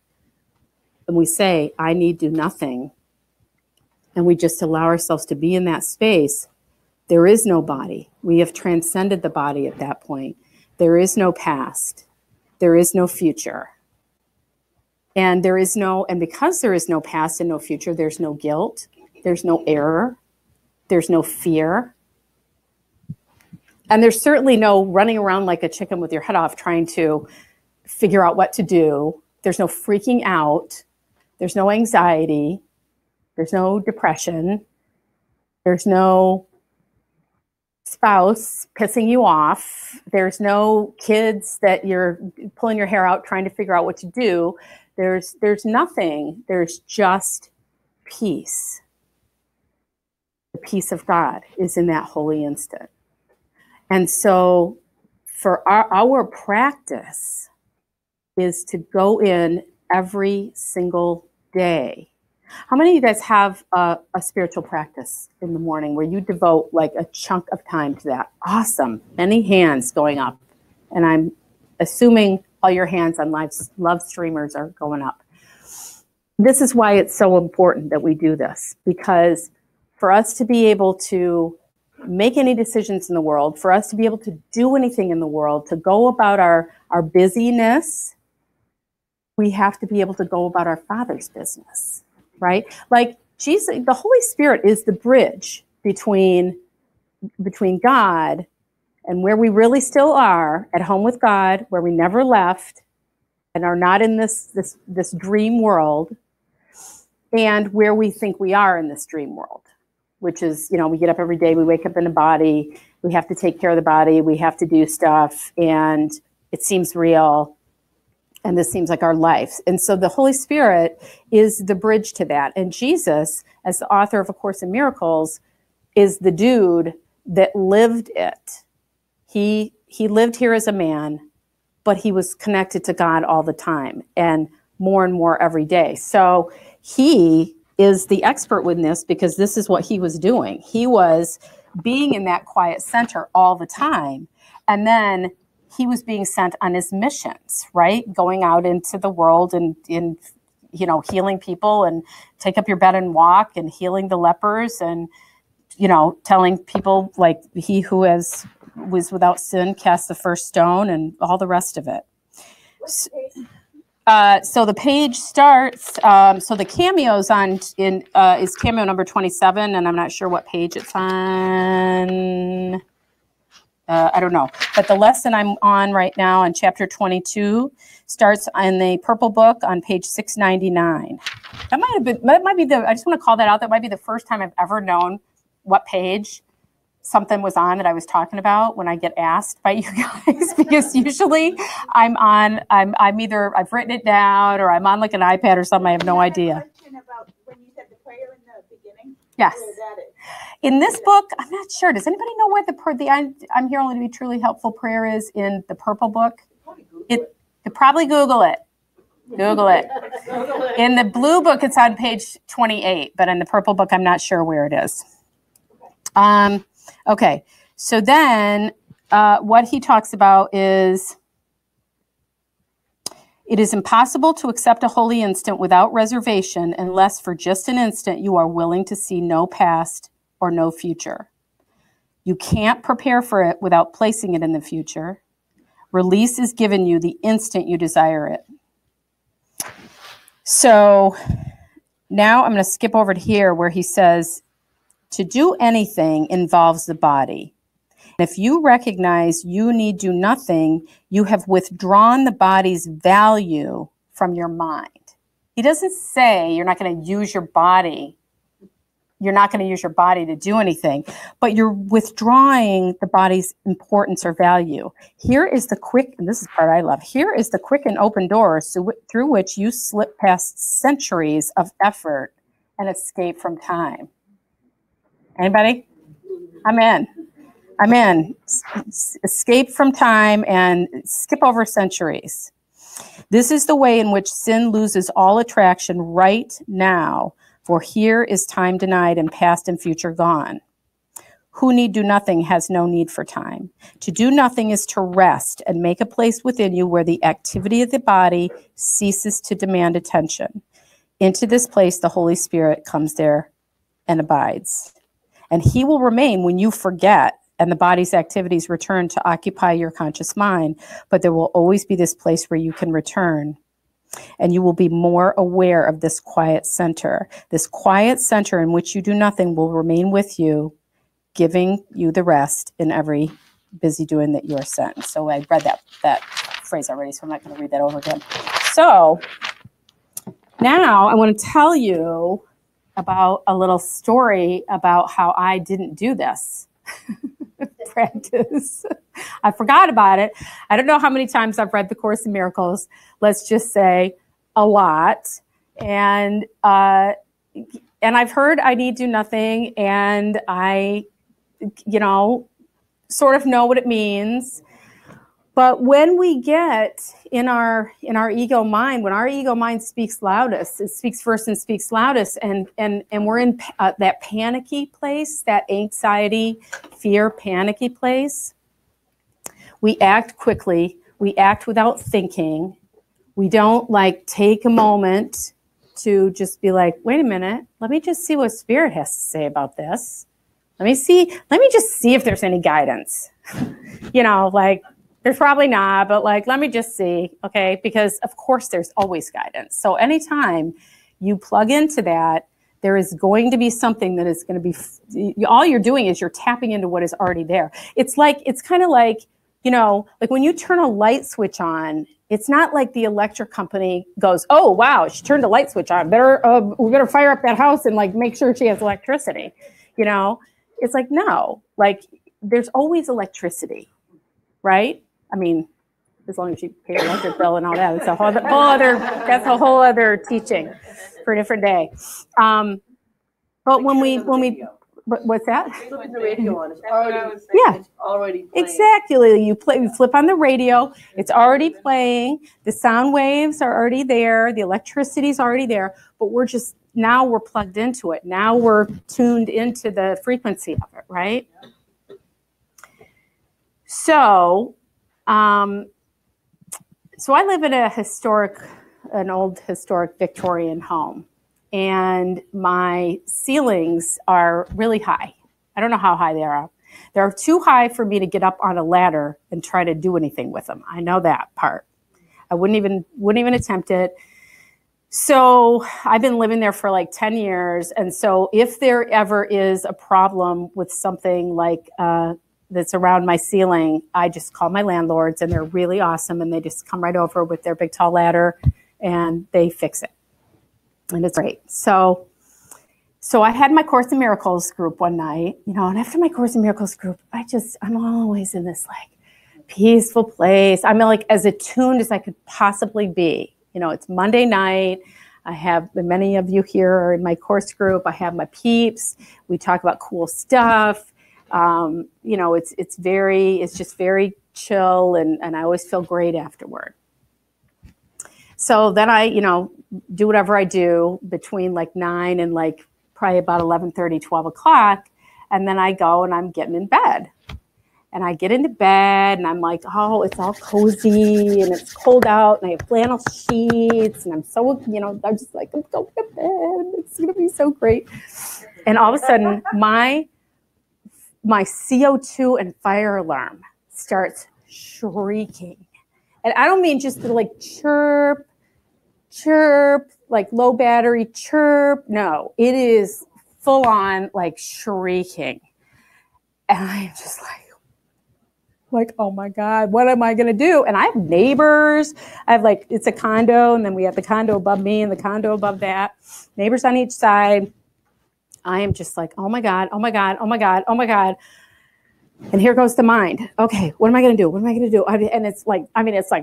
and we say, I need do nothing, and we just allow ourselves to be in that space, there is no body. We have transcended the body at that point. There is no past. There is no future. And because there is no past and no future, there's no guilt, there's no error, there's no fear. And there's certainly no running around like a chicken with your head off trying to figure out what to do. There's no freaking out. There's no anxiety. There's no depression. There's no spouse pissing you off. There's no kids that you're pulling your hair out trying to figure out what to do. There's nothing. There's just peace. The peace of God is in that holy instant. And so for our practice is to go in every single day. How many of you guys have a spiritual practice in the morning where you devote like a chunk of time to that? Awesome. Any hands going up? And I'm assuming all your hands on love streamers are going up. This is why it's so important that we do this, because for us to be able to make any decisions in the world, for us to be able to do anything in the world, to go about our busyness, we have to be able to go about our Father's business, right? Like Jesus, the Holy Spirit is the bridge between God and where we really still are, at home with God, where we never left and are not in this dream world, and where we think we are in this dream world, which is, we get up every day, we wake up in a body, we have to take care of the body, we have to do stuff, and it seems real, and this seems like our life. And so the Holy Spirit is the bridge to that. And Jesus, as the author of A Course in Miracles, is the dude that lived it. He lived here as a man, but he was connected to God all the time, and more every day. So he is the expert with this, because this is what he was doing. He was being in that quiet center all the time. And then he was being sent on his missions, right? Going out into the world and healing people, and take up your bed and walk, and healing the lepers, and, telling people, like, he who was without sin cast the first stone, and all the rest of it. So the page starts, so the Cameo's is Cameo number 27, and I'm not sure what page it's on. I don't know. But the lesson I'm on right now, on chapter 22, starts in the purple book on page 699. That might be I just want to call that out. That might be the first time I've ever known what page something was on that I was talking about when I get asked by you guys, because usually I'm either, I've written it down, or I'm on like an iPad or something. I have no idea. About when you said the prayer in the beginning. Yes. Where that is. In this book, I'm not sure. Does anybody know where I'm here only to be truly helpful prayer is in the purple book? You probably Google it. Google it. In the blue book, it's on page 28, but in the purple book, I'm not sure where it is. Okay, so then what he talks about is, it is impossible to accept a holy instant without reservation unless for just an instant you are willing to see no past or no future. You can't prepare for it without placing it in the future. Release is given you the instant you desire it. So now I'm going to skip over to here where he says, to do anything involves the body. If you recognize you need do nothing, you have withdrawn the body's value from your mind. He doesn't say you're not going to use your body. You're not going to use your body to do anything, but you're withdrawing the body's importance or value. Here is the quick, and this is the part I love, here is the quick and open door through which you slip past centuries of effort and escape from time. Anybody? I'm in. Escape from time and skip over centuries. This is the way in which sin loses all attraction right now, for here is time denied and past and future gone. Who need do nothing has no need for time. To do nothing is to rest and make a place within you where the activity of the body ceases to demand attention. Into this place, the Holy Spirit comes there and abides. And he will remain when you forget and the body's activities return to occupy your conscious mind. But there will always be this place where you can return. And you will be more aware of this quiet center. This quiet center in which you do nothing will remain with you, giving you the rest in every busy doing that you are sent. So I read that phrase already, so I'm not going to read that over again. So now I want to tell you about a little story about how I didn't do this practice. I forgot about it. I don't know how many times I've read the Course in Miracles. Let's just say a lot. And I've heard I need do nothing, and I, sort of know what it means. But when we get in our ego mind, when our ego mind speaks loudest, it speaks first and speaks loudest, and we're in that panicky place, that anxiety, fear, panicky place, we act quickly, we act without thinking, we don't take a moment to just be like, wait a minute, let me just see what Spirit has to say about this. Let me just see if there's any guidance. Like, there's probably not, but like, let me just see, okay? Because of course there's always guidance. So anytime you plug into that, there is going to be something that is going to be, all you're doing is you're tapping into what is already there. It's kind of like, like when you turn a light switch on, it's not like the electric company goes, oh, wow, she turned a light switch on. We better fire up that house and like make sure she has electricity. It's like, no, like there's always electricity, right? I mean, as long as you pay your electric bill and all that, it's that's a whole other teaching for a different day. But when we what's that? Flipping the radio on. It's already playing. Exactly. You flip on the radio. It's already playing. The sound waves are already there. The electricity is already there. But now we're plugged into it. Now we're tuned into the frequency of it, right? So, so I live in an old historic Victorian home, and my ceilings are really high. I don't know how high they are. They're too high for me to get up on a ladder and try to do anything with them. I know that part. I wouldn't even attempt it. So I've been living there for like 10 years. And so if there ever is a problem with something like that's around my ceiling, I just call my landlords, and they're really awesome. And they just come right over with their big tall ladder and they fix it. And it's great. So I had my Course in Miracles group one night, and after my Course in Miracles group, I'm always in this like peaceful place. I'm like as attuned as I could possibly be. It's Monday night. I have many of you here are in my course group. I have my peeps. We talk about cool stuff. It's just very chill, and I always feel great afterward. So then I, do whatever I do between like 9 and like probably about 11:30, 12 o'clock. And then I go and I'm getting in bed. And I get into bed and I'm like, oh, it's all cozy and it's cold out and I have flannel sheets and I'm so, I'm just like, I'm going to bed. It's going to be so great. And all of a sudden, my CO2 and fire alarm starts shrieking. And I don't mean just the like chirp, like low battery chirp. No, it is full on like shrieking. And I'm just like, oh my God, what am I going to do? And I have neighbors. I have it's a condo, and then we have the condo above me and the condo above that. Neighbors on each side. I am just like, oh my God, oh my God, oh my God, oh my God. And here goes the mind. Okay, what am I going to do? What am I going to do? And it's like,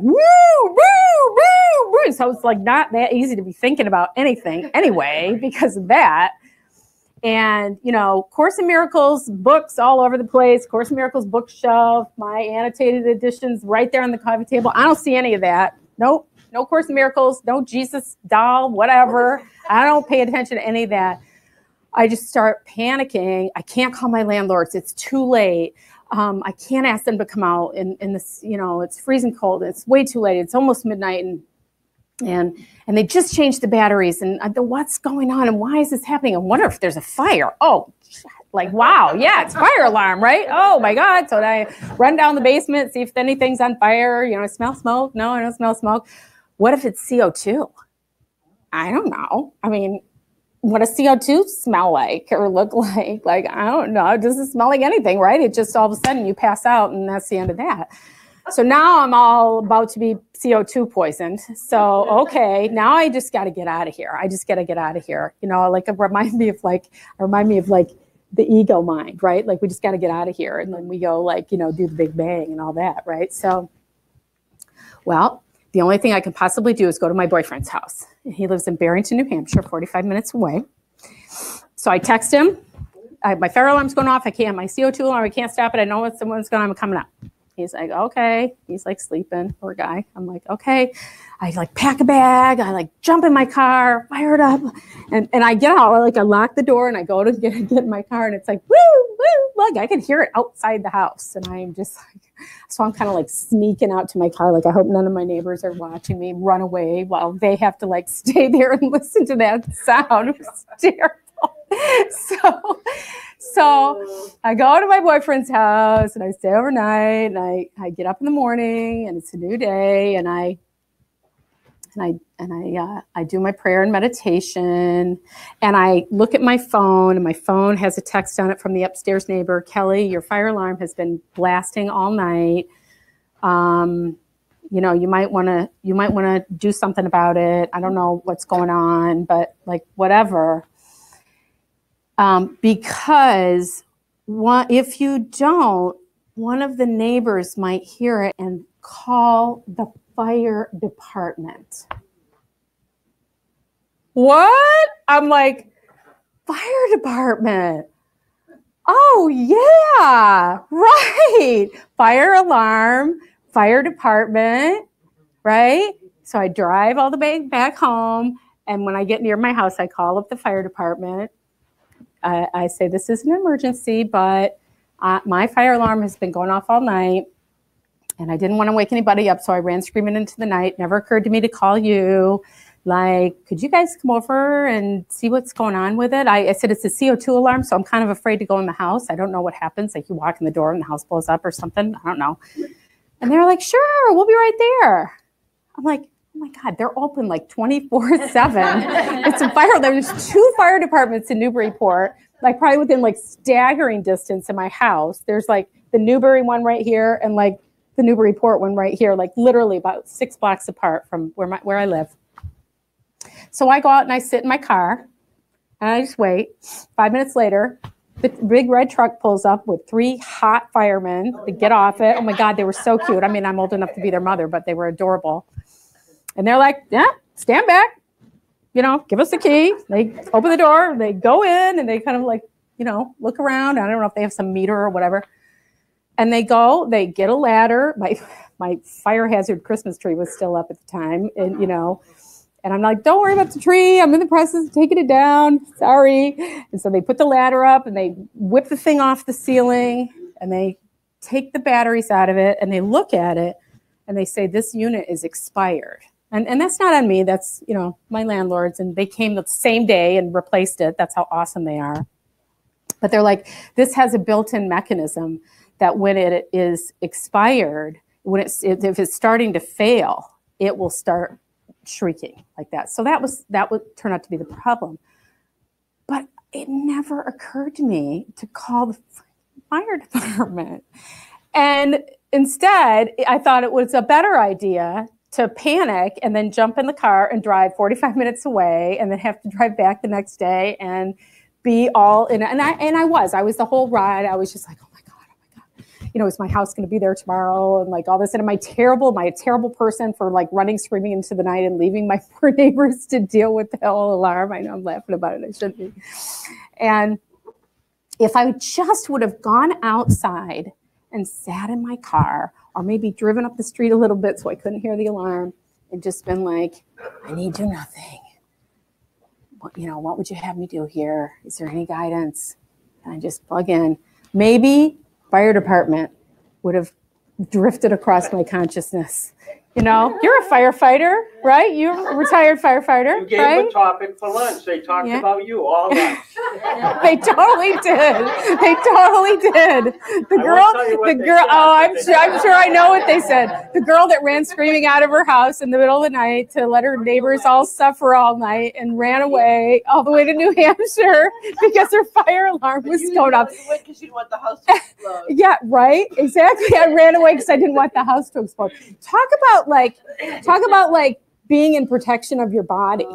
woo, woo, woo, woo. So it's like not that easy to be thinking about anything anyway because of that. And, Course in Miracles books all over the place, Course in Miracles bookshelf, my annotated editions right there on the coffee table. I don't see any of that. Nope, no Course in Miracles, no Jesus doll, whatever. I don't pay attention to any of that. I just start panicking. I can't call my landlords. It's too late. I can't ask them to come out in this, it's freezing cold. It's way too late. It's almost midnight and they just changed the batteries and what's going on and why is this happening? I wonder if there's a fire. Oh, like, wow. Yeah, it's fire alarm, right? Oh my God. So I run down the basement, see if anything's on fire. I smell smoke. No, I don't smell smoke. What if it's CO2? I don't know. I mean, what does CO2 smell like or look like? Like, I don't know. It doesn't smell like anything, right? It just all of a sudden you pass out and that's the end of that. So now I'm all about to be CO2 poisoned. So, okay, now I just got to get out of here. I just got to get out of here. It reminds me of the ego mind, right? Like we just got to get out of here. And then we go do the Big Bang and all that, right? So, well, the only thing I can possibly do is go to my boyfriend's house. He lives in Barrington, New Hampshire, 45 minutes away. So I text him. My fire alarm's going off. My CO2 alarm, I can't stop it. I know someone's going on. I'm coming up. He's like, okay. He's like sleeping, poor guy. I'm like, okay. I like pack a bag. I like jump in my car, fire it up. And I get out, I lock the door and I go to get in my car and it's like, woo, woo, look, I can hear it outside the house. And I'm just like, so I'm kind of like sneaking out to my car. Like, I hope none of my neighbors are watching me run away while they have to like stay there and listen to that sound. It was terrible. So I go to my boyfriend's house and I stay overnight and I get up in the morning and it's a new day and I do my prayer and meditation and I look at my phone and my phone has a text on it from the upstairs neighbor, Kelly, your fire alarm has been blasting all night. You know, you might want to do something about it. I don't know what's going on, but like whatever. Because if you don't, one of the neighbors might hear it and call the fire department. What? I'm like, fire department. Oh, yeah, right. Fire alarm, fire department, right? So I drive all the way back home. And when I get near my house, I call up the fire department. I say, this is an emergency, but my fire alarm has been going off all night. And I didn't want to wake anybody up, so I ran screaming into the night. Never occurred to me to call you. Like, could you guys come over and see what's going on with it? I said, it's a CO2 alarm, so I'm kind of afraid to go in the house. I don't know what happens. Like, you walk in the door and the house blows up or something. I don't know. And they're like, sure, we'll be right there. I'm like, oh my God, they're open like 24/7. It's a fire. There's 2 fire departments in Newburyport, like probably within like staggering distance of my house. There's like the Newbury one right here and like the Newburyport one right here, like literally about 6 blocks apart from where I live. So I go out and I sit in my car and I just wait. 5 minutes later, the big red truck pulls up with 3 hot firemen. They get off it. Oh my God, they were so cute. I mean, I'm old enough to be their mother, but they were adorable. And they're like, yeah, stand back. You know, give us the key. They open the door, they go in and they kind of like, you know, look around. I don't know if they have some meter or whatever. And they get a ladder. My fire hazard Christmas tree was still up at the time. And, you know, and I'm like, don't worry about the tree. I'm in the process of taking it down. Sorry. And so they put the ladder up and they whip the thing off the ceiling and they take the batteries out of it and they look at it and they say, this unit is expired. And that's not on me. That's, you know, my landlords. And they came the same day and replaced it. That's how awesome they are. But they're like, this has a built-in mechanism that when it is expired, if it's starting to fail, it will start shrieking like that. So that would turn out to be the problem. But it never occurred to me to call the fire department. And instead, I thought it was a better idea to panic and then jump in the car and drive 45 minutes away and then have to drive back the next day and be all in. And I was the whole ride. I was just like, oh my God. You know, is my house going to be there tomorrow? And like all this. And am I a terrible person for like running, screaming into the night and leaving my poor neighbors to deal with the whole alarm? I know I'm laughing about it. I shouldn't be. And if I just would have gone outside and sat in my car or maybe driven up the street a little bit so I couldn't hear the alarm and just been like, I need do nothing. What would you have me do here? Is there any guidance? And I just plug in. Maybe fire department would have drifted across my consciousness. You know, you're a firefighter, right? You're a retired firefighter, You gave right? them a topic for lunch. They talked about you all night. They totally did. The girl. Oh, I'm sure I know what they said. The girl that ran screaming out of her house in the middle of the night to let her neighbors all suffer all night and ran away all the way to New Hampshire because her fire alarm was going off. Because you didn't want the house to explode. Yeah, right. Exactly. I ran away because I didn't want the house to explode. Talk about being in protection of your body,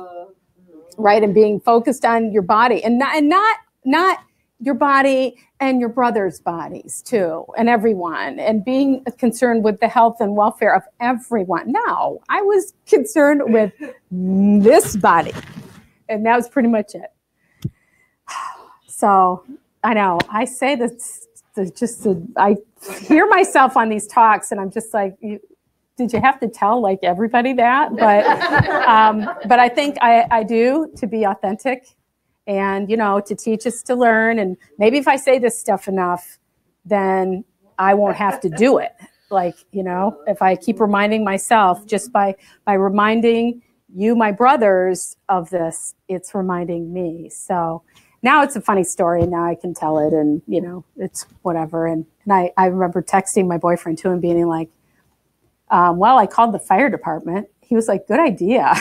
right? And being focused on your body and not your body and your brother's bodies too, and everyone, and being concerned with the health and welfare of everyone. No, I was concerned with this body, and that was pretty much it. So I know I say that I hear myself on these talks, and I'm just like, did you have to tell like everybody that? But I think I do, to be authentic, and to teach us to learn. And maybe if I say this stuff enough, then I won't have to do it. Like, if I keep reminding myself, just by reminding you, my brothers, of this, it's reminding me. So now it's a funny story. Now I can tell it, and it's whatever. And I remember texting my boyfriend too and being like, well, I called the fire department. He was like, good idea.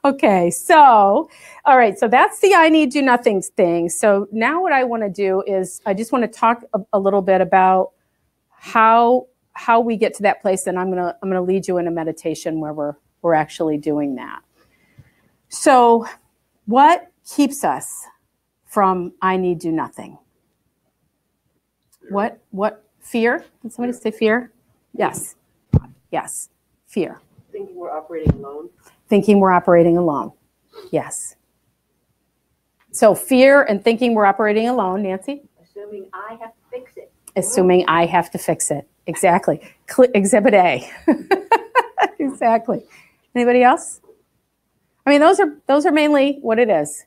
Okay, so, all right, so that's the I need do nothing thing. So now what I want to do is I just want to talk a little bit about how we get to that place, and I'm gonna lead you in a meditation where we're actually doing that. So what keeps us from I need do nothing? What fear? Did somebody say fear? Yes. Yes. Fear. Thinking we're operating alone. Thinking we're operating alone. Yes. So fear and thinking we're operating alone, Nancy? Assuming I have to fix it. Assuming I have to fix it. Exactly. Exhibit A. Exactly. Anybody else? I mean, those are mainly what it is.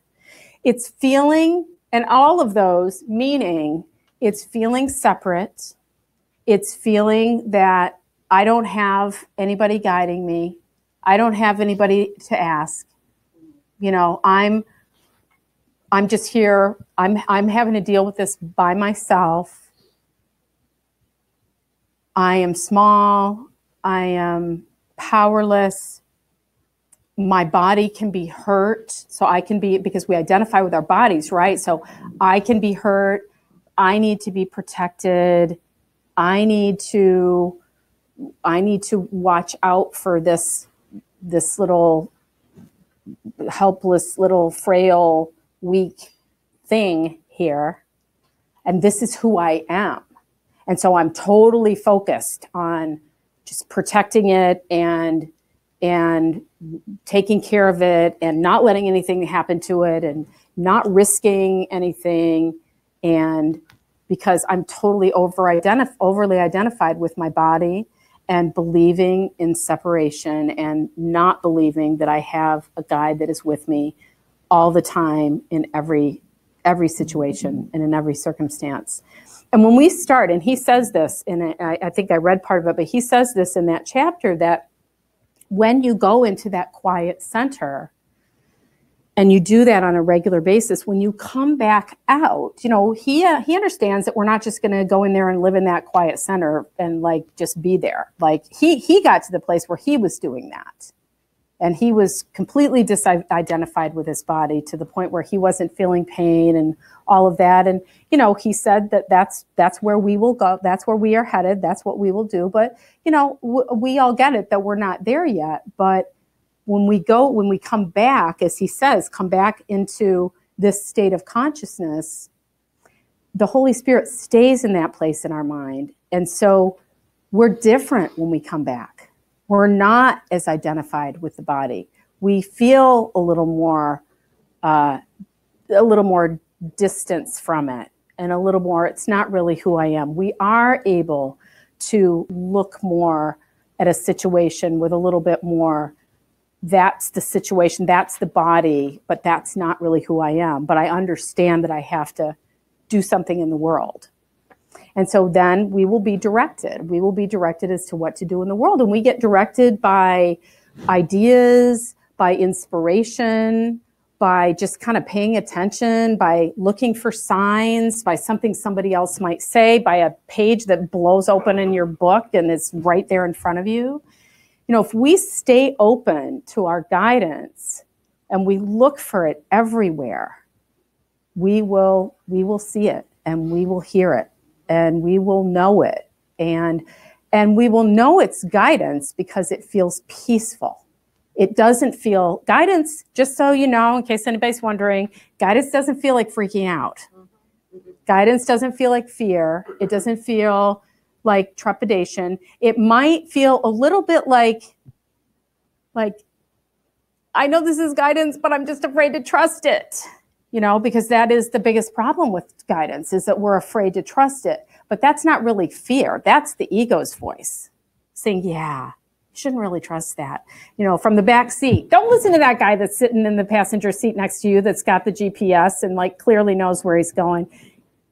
It's feeling, and all of those meaning it's feeling separate. It's feeling that I don't have anybody guiding me. I don't have anybody to ask. I'm just here. I'm having to deal with this by myself. I am small. I am powerless. My body can be hurt. So I can be, because we identify with our bodies, right? So I can be hurt. I need to be protected. I need to watch out for this little helpless, little frail, weak thing here. And this is who I am. And so I'm totally focused on just protecting it and taking care of it and not letting anything happen to it and not risking anything. And because I'm totally overly identified with my body and believing in separation and not believing that I have a guide that is with me all the time in every situation and in every circumstance. And when we start, and he says this, and I think I read part of it, but he says this in that chapter, that when you go into that quiet center and you do that on a regular basis, when you come back out, he understands that we're not just going to go in there and live in that quiet center and like just be there. Like he got to the place where he was doing that. And he was completely disidentified with his body to the point where he wasn't feeling pain and all of that. And, he said that that's where we will go. That's where we are headed. That's what we will do. But, we all get it that we're not there yet. But when we come back, as he says, come back into this state of consciousness, the Holy Spirit stays in that place in our mind. And so we're different when we come back. We're not as identified with the body. We feel a little more distance from it, and a little more, it's not really who I am. We are able to look more at a situation with a little bit more, that's the situation, that's the body, but that's not really who I am. But I understand that I have to do something in the world. And so then we will be directed. We will be directed as to what to do in the world. And we get directed by ideas, by inspiration, by just kind of paying attention, by looking for signs, by something somebody else might say, by a page that blows open in your book and is right there in front of you. If we stay open to our guidance and we look for it everywhere, we will see it and we will hear it. And we will know it, and we will know its guidance because it feels peaceful. It doesn't feel, guidance, just so you know, in case anybody's wondering, guidance doesn't feel like freaking out. Guidance doesn't feel like fear. It doesn't feel like trepidation. It might feel a little bit like, I know this is guidance, but I'm just afraid to trust it. you know, because that is the biggest problem with guidance, is that we're afraid to trust it. But that's not really fear. That's the ego's voice saying, yeah, you shouldn't really trust that. You know, from the back seat, don't listen to that guy that's sitting in the passenger seat next to you that's got the GPS and like clearly knows where he's going.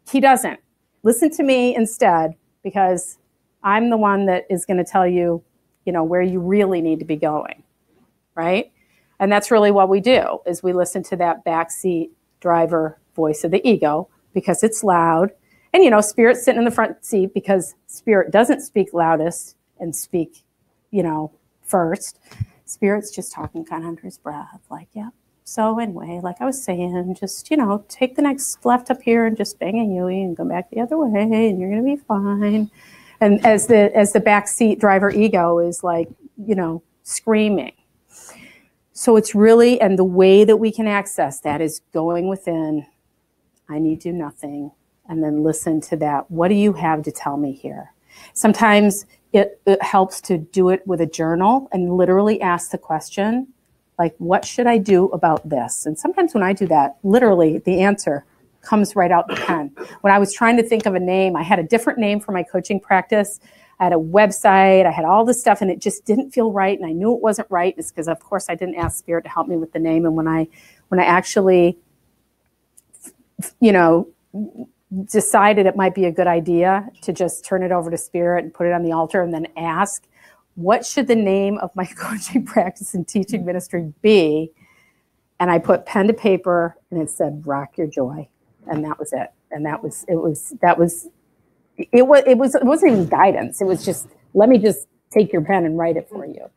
He doesn't. Listen to me instead, because I'm the one that is going to tell you, you know, where you really need to be going, right? And that's really what we do, is we listen to that backseat driver voice of the ego because it's loud. And, you know, Spirit's sitting in the front seat because Spirit doesn't speak loudest and speak, you know, first. Spirit's just talking kind of under his breath, like, yeah. So anyway, like I was saying, just, you know, take the next left up here and just bang a Yui and go back the other way and you're going to be fine. And as the backseat driver ego is like, you know, screaming. So it's really, and the way that we can access that is going within, I need do nothing, and then listen to that. What do you have to tell me here? Sometimes it helps to do it with a journal and literally ask the question, like, what should I do about this? And sometimes when I do that, literally the answer comes right out the pen. When I was trying to think of a name, I had a different name for my coaching practice. I had a website, I had all this stuff, and it just didn't feel right, and I knew it wasn't right. It's because, of course, I didn't ask Spirit to help me with the name. And when I actually, you know, decided it might be a good idea to just turn it over to Spirit and put it on the altar and then ask, what should the name of my coaching practice and teaching ministry be? And I put pen to paper, and it said, Rock Your Joy. And that was it. And it wasn't even guidance. It was just, let me just take your pen and write it for you.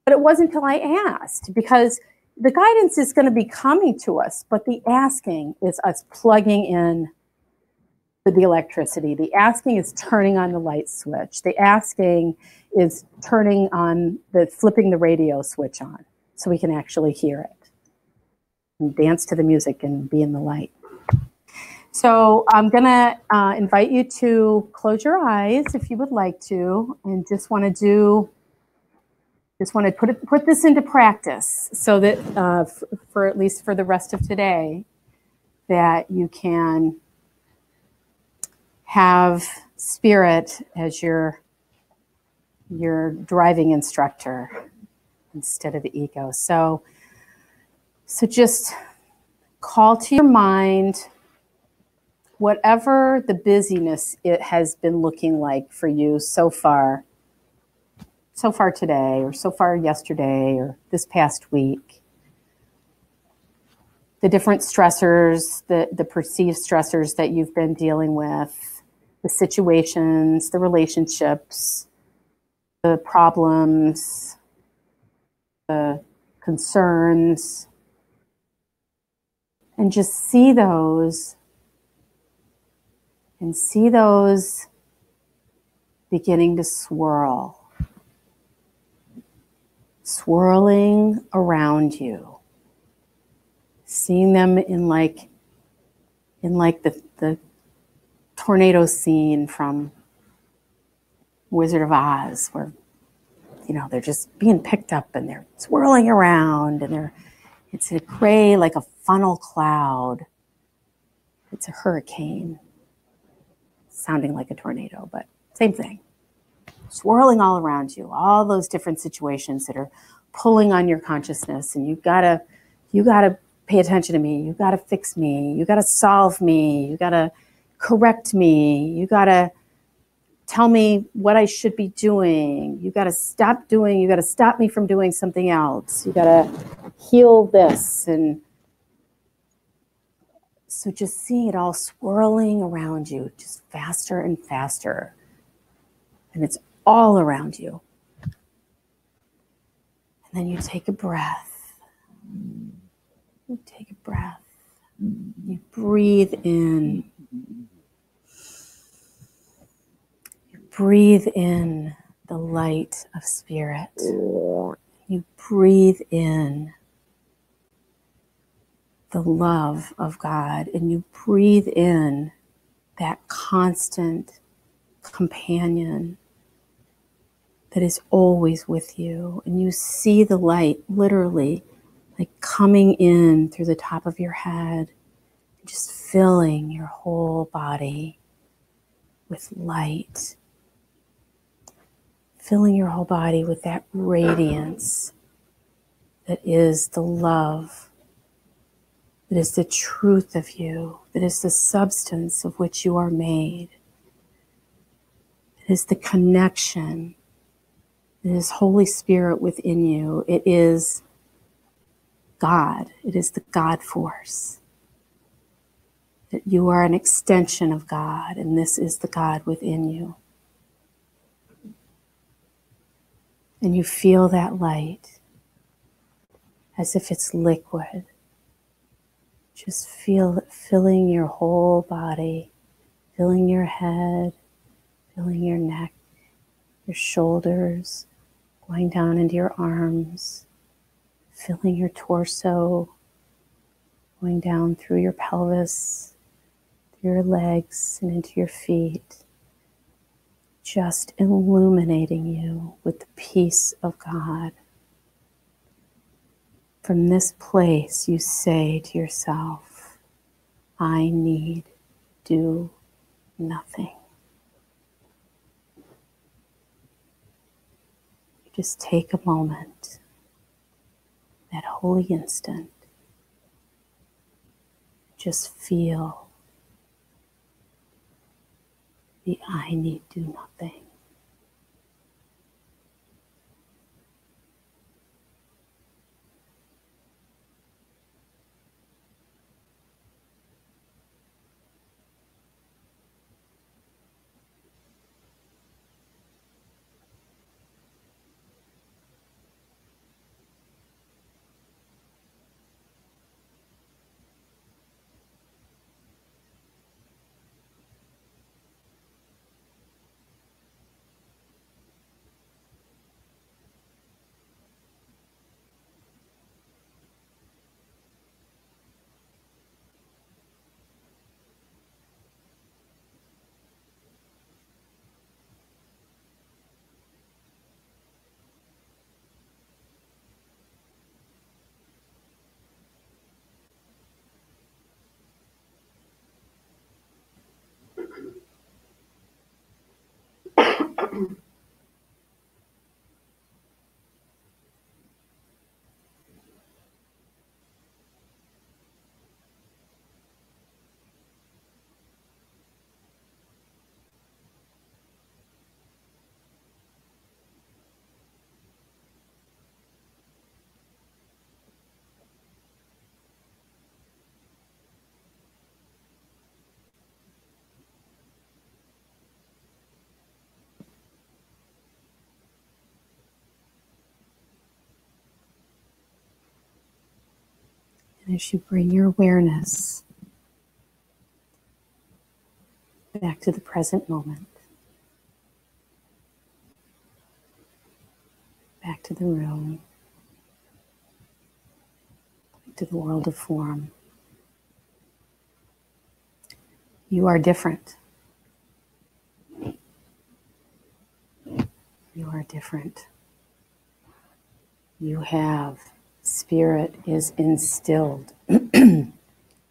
But it wasn't until I asked, because the guidance is going to be coming to us, but the asking is us plugging in the electricity. The asking is turning on the light switch. The asking is flipping the radio switch on so we can actually hear it and dance to the music and be in the light. So I'm going to invite you to close your eyes if you would like to, and just want to put this into practice so that for at least for the rest of today, that you can have Spirit as your driving instructor instead of the ego. So just call to your mind whatever the busyness it has been looking like for you so far today, or so far yesterday, or this past week. The different stressors, the perceived stressors that you've been dealing with, the situations, the relationships, the problems, the concerns, and just see those. And see those beginning to swirling around you. Seeing them in like the tornado scene from Wizard of Oz, where, you know, they're just being picked up and they're swirling around, and it's a gray, like a funnel cloud. It's a hurricane. Sounding like a tornado, but same thing. Swirling all around you, all those different situations that are pulling on your consciousness, and you gotta pay attention to me, you gotta fix me, you gotta solve me, you gotta correct me, you gotta tell me what I should be doing, you gotta stop me from doing something else, you gotta heal this. And so just seeing it all swirling around you, just faster and faster. And it's all around you. And then you take a breath. You take a breath. You breathe in. You breathe in the light of Spirit. You breathe in the love of God, and you breathe in that constant companion that is always with you, and you see the light literally like coming in through the top of your head, just filling your whole body with light, filling your whole body with that radiance that is the love, that is the truth of you, that is the substance of which you are made. It is the connection. It is Holy Spirit within you. It is God. It is the God force. That you are an extension of God, and this is the God within you. And you feel that light as if it's liquid. Just feel it filling your whole body, filling your head, filling your neck, your shoulders, going down into your arms, filling your torso, going down through your pelvis, through your legs and into your feet, just illuminating you with the peace of God. From this place, you say to yourself, I need do nothing. You just take a moment, that holy instant, just feel the I need do nothing. And as you bring your awareness back to the present moment, back to the room, back to the world of form, you are different. You are different. You have Spirit is instilled,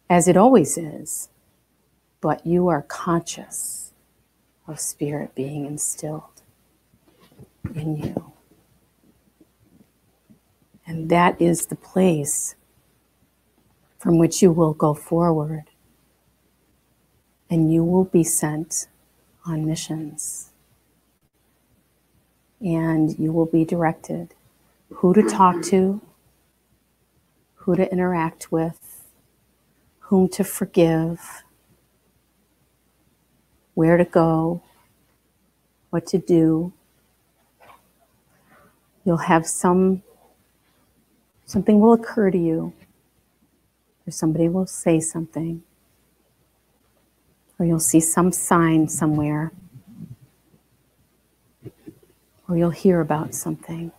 as it always is, but you are conscious of Spirit being instilled in you. And that is the place from which you will go forward, and you will be sent on missions. And you will be directed who to talk to, who to interact with, whom to forgive, where to go, what to do. You'll have something will occur to you, or somebody will say something, or you'll see some sign somewhere, or you'll hear about something.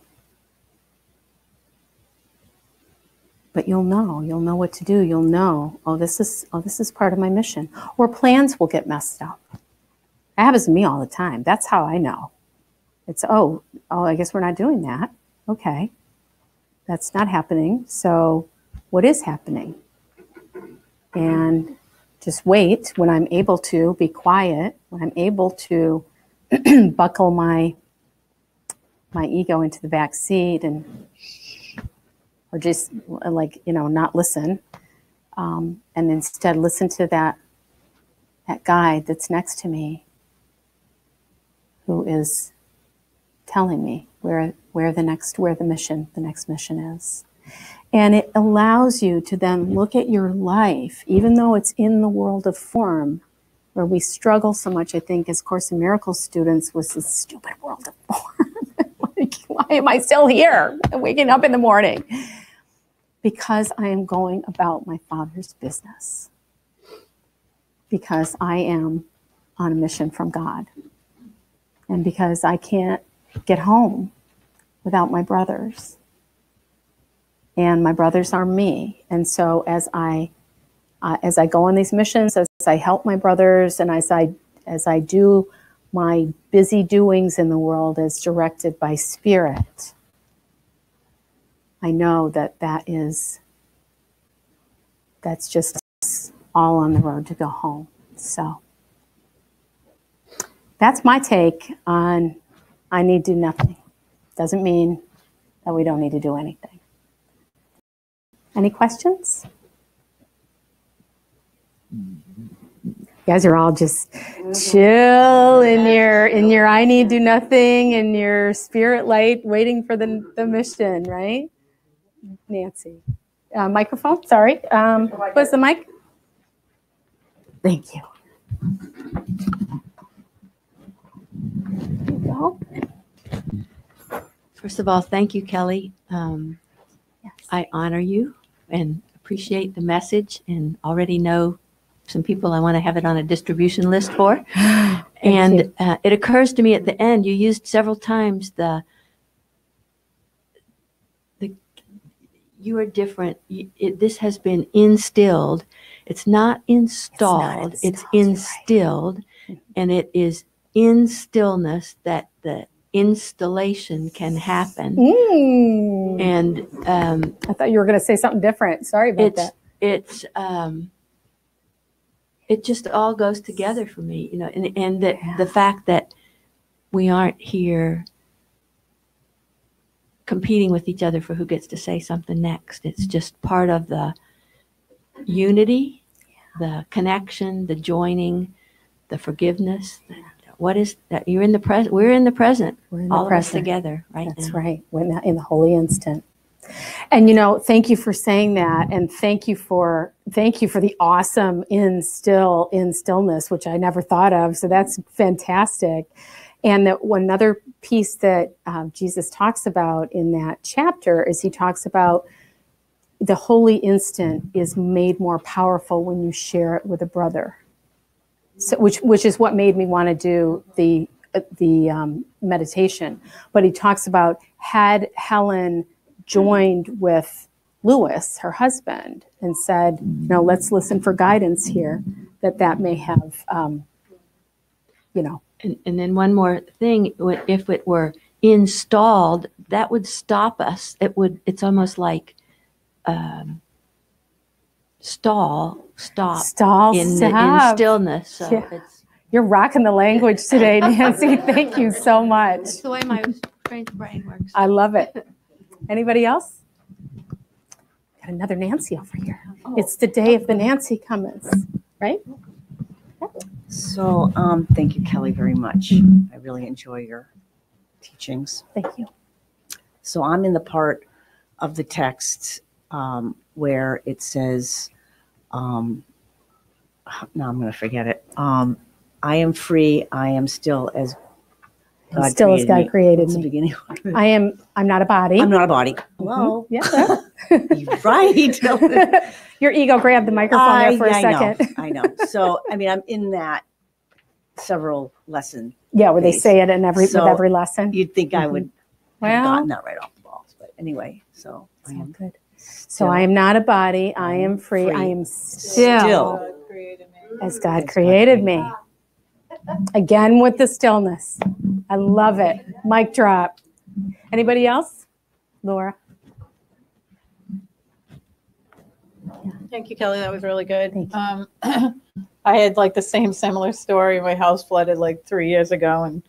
But you'll know what to do. You'll know, this is part of my mission. Or plans will get messed up. That happens to me all the time. That's how I know. It's, I guess we're not doing that. Okay. that's not happening. So what is happening? And just wait. When I'm able to be quiet, when I'm able to buckle my ego into the back seat and or just like, not listen, and instead listen to that guide that's next to me who is telling me where the next mission is. And it allows you to then look at your life, even though it's in the world of form, where we struggle so much, I think, as Course in Miracles students, was this stupid world of form. Like, why am I still here, waking up in the morning? Because I am going about my Father's business. Because I am on a mission from God. And because I can't get home without my brothers. And my brothers are me. And so as I go on these missions, as I help my brothers, and as I do my busy doings in the world as directed by Spirit, I know that's just all on the road to go home. So that's my take on I need to do nothing. Doesn't mean that we don't need to do anything. Any questions? You guys are all just chill in your I need do nothing, in your spirit light, waiting for the mission, right? Nancy. Microphone, sorry. What's the mic? Thank you. There you go. First of all, thank you, Kelly. Yes. I honor you and appreciate the message, and already know some people I want to have it on a distribution list for. And it occurs to me at the end, you used several times the you are different. This has been instilled. It's not installed. It's instilled. Right. And it is in stillness that the installation can happen. And I thought you were going to say something different. Sorry about that. It just all goes together for me, and that the fact that we aren't here competing with each other for who gets to say something next. It's just part of the unity, the connection, the joining, the forgiveness. What is that? You're in the present. We're in the present. We're in the all present. Of us together right That's now. right. We're in the holy instant. And thank you for saying that, and thank you for the awesome in stillness, which I never thought of. So that's fantastic. And that another piece that Jesus talks about in that chapter is he talks about the holy instant is made more powerful when you share it with a brother. So, which is what made me want to do the meditation. But he talks about, had Helen joined with Lewis, her husband, and said, let's listen for guidance here, that may have, And then one more thing, if it were installed, that would stop us. It's almost like stop in stillness. So you're rocking the language today, Nancy. Thank you so much. That's the way my strange brain works. I love it. Anybody else? Got another Nancy over here. It's the day of the Nancy comments, right? So thank you, Kelly, very much. I really enjoy your teachings. Thank you. So I'm in the part of the text where it says, now I'm going to forget it. I am free. I am still as God created me. Beginning. I'm not a body. I'm not a body. Hello. Yeah. You're right. Your ego grabbed the microphone there for a second. I know. So, I'm in that several lesson. Yeah, where they say it with every lesson. You'd think I would have gotten that right off the balls. But anyway, so I am good. So I am not a body. I am free. I am still as God created me. Again with the stillness. I love it. Mic drop. Anybody else? Laura? Thank you, Kelly. That was really good. Thank I had like the similar story. My house flooded like 3 years ago, and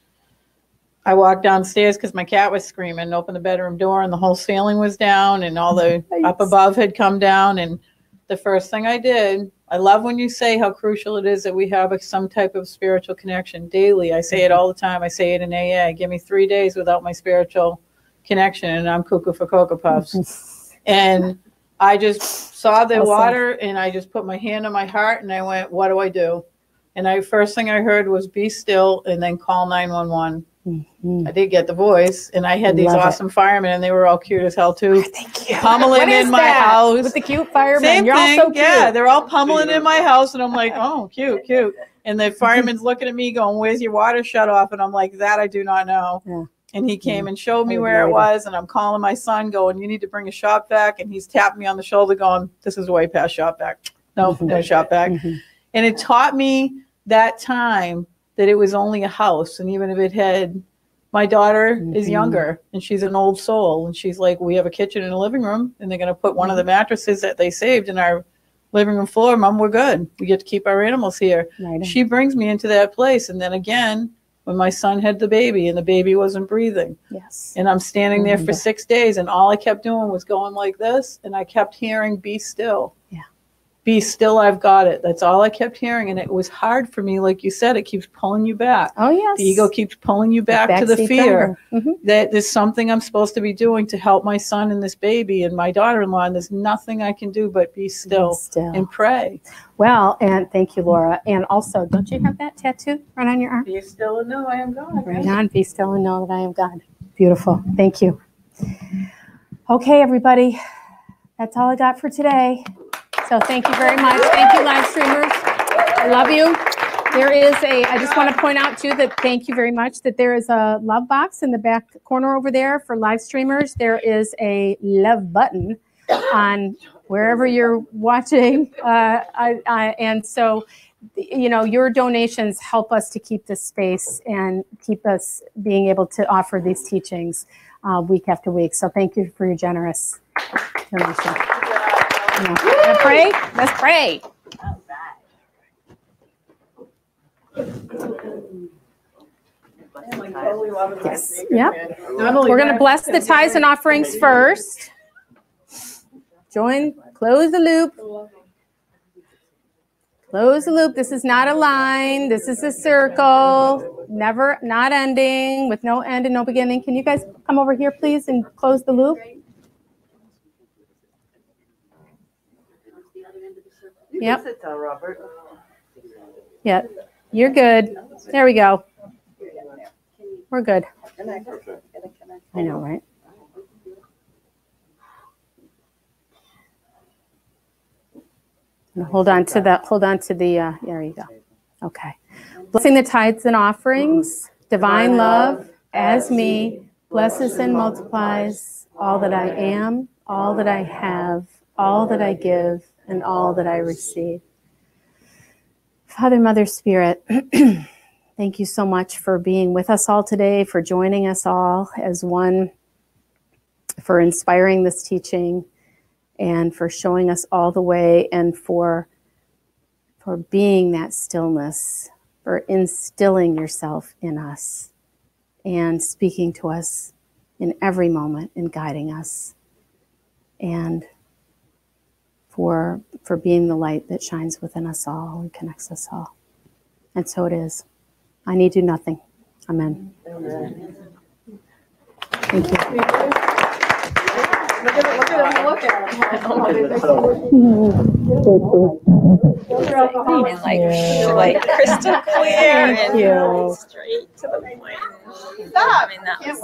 I walked downstairs because my cat was screaming and opened the bedroom door, and the whole ceiling was down and all the up above had come down. And the first thing I did, I love when you say how crucial it is that we have some type of spiritual connection daily. I say it all the time. I say it in AA. Give me 3 days without my spiritual connection, and I'm cuckoo for Cocoa Puffs. And I just saw the water, and I just put my hand on my heart, and I went, what do I do? And first thing I heard was be still and then call 911. I did get the voice, and I had these awesome firemen, and they were all cute as hell too. Thank you. Pummeling in my house with the cute firemen. Same You're thing. all so cute. Yeah, they're all pummeling in my house, and I'm like, oh, cute. And the fireman's looking at me, going, "Where's your water shut off?" And I'm like, "That I do not know." Yeah. And he came and showed me where it was, and I'm calling my son, going, "You need to bring a shop vac." And he's tapping me on the shoulder, going, "This is way past shop vac. No shop vac." And it taught me that time that it was only a house, and even if it had. My daughter is younger, and she's an old soul, and she's like, we have a kitchen and a living room, and they're going to put one of the mattresses that they saved in our living room floor. Mom, we're good. We get to keep our animals here. Right. She brings me into that place. And then again, when my son had the baby and the baby wasn't breathing. Yes. And I'm standing there for 6 days, and all I kept doing was going like this, and I kept hearing, be still. Yeah. Be still, I've got it. That's all I kept hearing. And it was hard for me. Like you said, it keeps pulling you back. Oh, yes. The ego keeps pulling you back to the fear that there's something I'm supposed to be doing to help my son and this baby and my daughter-in-law. And there's nothing I can do but be still and pray. Well, and thank you, Laura. And also, don't you have that tattoo right on your arm? Be still and know I am God. Right on. Be still and know that I am God. Beautiful. Thank you. Okay, everybody. That's all I got for today. So thank you very much. Thank you, live streamers. I love you. There is I just want to point out too that thank you very much that there is a love box in the back corner over there for live streamers. There is a love button on wherever you're watching. And so, you know, your donations help us to keep this space and keep us being able to offer these teachings week after week. So thank you for your generous donation. Let's pray. Let's pray. Yes. Yep. We're going to bless the tithes and offerings first. Close the loop. Close the loop. This is not a line. This is a circle. Never, not ending, with no end and no beginning. Can you guys come over here, please, and close the loop? Yep. Sit down, Robert. Yep. You're good. There we go. We're good. I know, right? Hold on to that. Hold on to the, there you go. Okay. Blessing the tithes and offerings, divine love as me, blesses and multiplies all that I am, all that I have, all that I give, and all that I receive. Father, Mother, Spirit, thank you so much for being with us all today, for joining us all as one, for inspiring this teaching, and for showing us all the way, and for being that stillness, for instilling yourself in us and speaking to us in every moment and guiding us, and for being the light that shines within us all and connects us all. And so it is. I need do nothing. Amen. Amen. Thank you. Look at him. Like crystal clear and straight to the point. Stop. I mean, that was